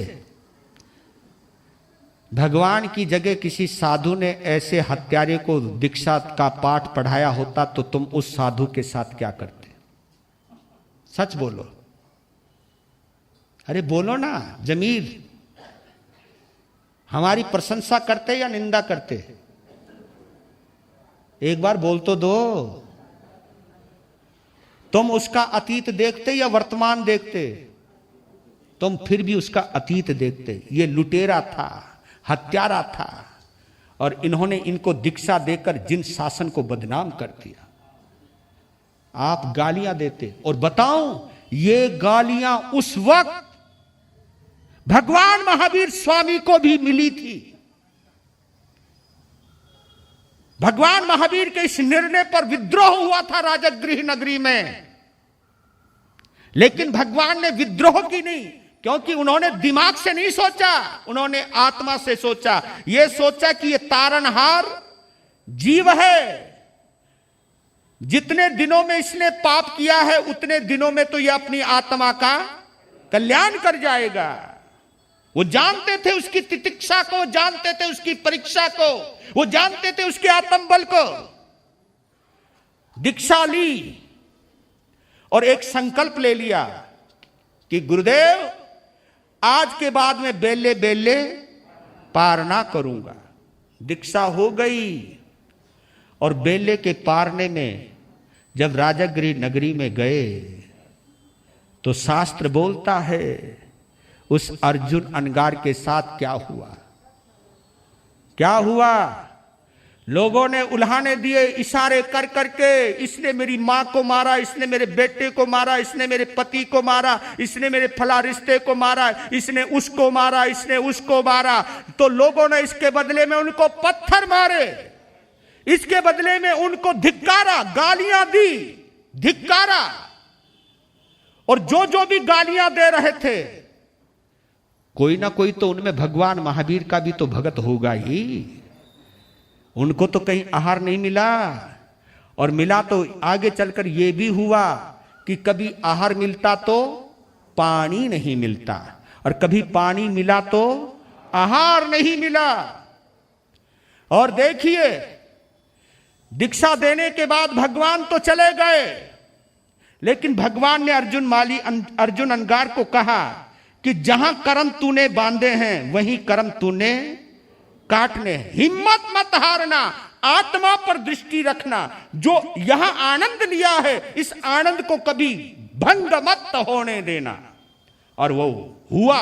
भगवान की जगह किसी साधु ने ऐसे हत्यारे को दीक्षा का पाठ पढ़ाया होता तो तुम उस साधु के साथ क्या करते? सच बोलो, अरे बोलो ना जमीर। हमारी प्रशंसा करते या निंदा करते? एक बार बोल तो दो। तुम उसका अतीत देखते या वर्तमान देखते? तुम फिर भी उसका अतीत देखते। ये लुटेरा था, हत्यारा था, और इन्होंने इनको दीक्षा देकर जिन शासन को बदनाम कर दिया, आप गालियां देते। और बताऊं, ये गालियां उस वक्त भगवान महावीर स्वामी को भी मिली थी। भगवान महावीर के इस निर्णय पर विद्रोह हुआ था राजगृह नगरी में, लेकिन भगवान ने विद्रोह की नहीं, क्योंकि उन्होंने दिमाग से नहीं सोचा, उन्होंने आत्मा से सोचा। यह सोचा कि यह तारनहार जीव है, जितने दिनों में इसने पाप किया है उतने दिनों में तो यह अपनी आत्मा का कल्याण कर जाएगा। वो जानते थे उसकी तितिक्षा को, जानते थे उसकी परीक्षा को, वो जानते थे उसके आत्मबल को। दीक्षा ली और एक संकल्प ले लिया कि गुरुदेव आज के बाद में बेले बेले पार ना करूंगा। दीक्षा हो गई और बेले के पारने में जब राजगृह नगरी में गए तो शास्त्र बोलता है उस अर्जुन अनगार के साथ क्या हुआ? क्या हुआ? लोगों ने उल्हाने दिए इशारे कर करके, इसने मेरी मां को मारा, इसने मेरे बेटे को मारा, इसने मेरे पति को मारा, इसने मेरे फला रिश्ते को मारा, इसने उसको मारा, इसने उसको मारा। तो लोगों ने इसके बदले में उनको पत्थर मारे, इसके बदले में उनको धिक्कारा, गालियां दी, धिक्कारा। और जो जो भी गालियां दे रहे थे, कोई ना कोई तो उनमें भगवान महावीर का भी तो भगत होगा ही। उनको तो कहीं आहार नहीं मिला, और मिला तो आगे चलकर यह भी हुआ कि कभी आहार मिलता तो पानी नहीं मिलता, और कभी पानी मिला तो आहार नहीं मिला। और देखिए, दीक्षा देने के बाद भगवान तो चले गए, लेकिन भगवान ने अर्जुन अंगार को कहा कि जहां कर्म तूने बांधे हैं वहीं कर्म तूने काटने। हिम्मत मत हारना, आत्मा पर दृष्टि रखना। जो यहां आनंद लिया है, इस आनंद को कभी भंग मत होने देना। और वो हुआ।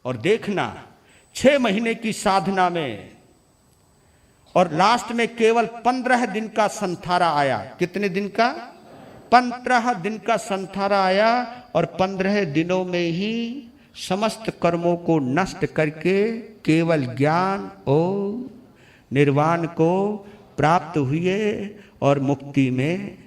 और देखना, 6 महीने की साधना में और लास्ट में केवल 15 दिन का संथारा आया। कितने दिन का? 15 दिन का संथारा आया, और 15 दिनों में ही समस्त कर्मों को नष्ट करके केवल ज्ञान और निर्वाण को प्राप्त हुए और मुक्ति में।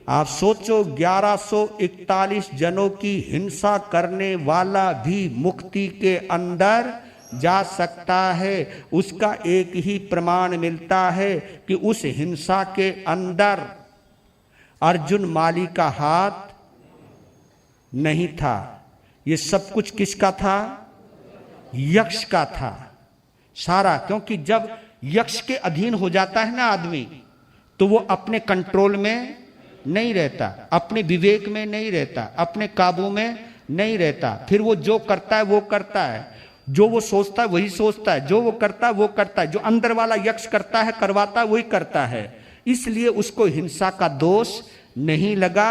आप सोचो, 1141 जनों की हिंसा करने वाला भी मुक्ति के अंदर जा सकता है। उसका एक ही प्रमाण मिलता है कि उस हिंसा के अंदर अर्जुन माली का हाथ नहीं था। ये सब कुछ किसका था? यक्ष का था सारा। क्योंकि जब यक्ष के अधीन हो जाता है ना आदमी, तो वो अपने कंट्रोल में नहीं रहता, अपने विवेक में नहीं रहता, अपने काबू में नहीं रहता। फिर वो जो करता है वो करता है, जो वो सोचता है वही सोचता है, जो वो करता है वो करता है, जो अंदर वाला यक्ष करता है, करवाता है, वही करता है। इसलिए उसको हिंसा का दोष नहीं लगा।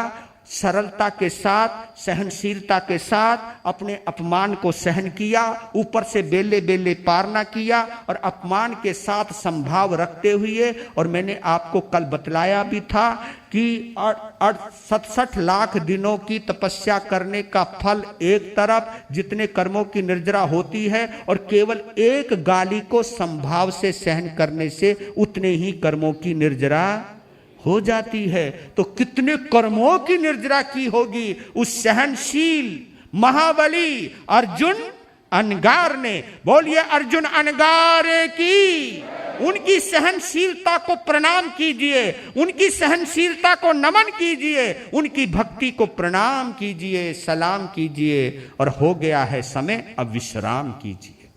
सरलता के साथ, सहनशीलता के साथ अपने अपमान को सहन किया, ऊपर से बेले बेले पार ना किया, और अपमान के साथ संभाव रखते हुए। और मैंने आपको कल बतलाया भी था कि 67 लाख दिनों की तपस्या करने का फल एक तरफ, जितने कर्मों की निर्जरा होती है, और केवल एक गाली को संभाव से सहन करने से उतने ही कर्मों की निर्जरा हो जाती है। तो कितने कर्मों की निर्जरा की होगी उस सहनशील महाबली अर्जुन अनगार ने। बोलिए अर्जुन अनगार की। उनकी सहनशीलता को प्रणाम कीजिए, उनकी सहनशीलता को नमन कीजिए, उनकी भक्ति को प्रणाम कीजिए, सलाम कीजिए। और हो गया है समय, अब विश्राम कीजिए।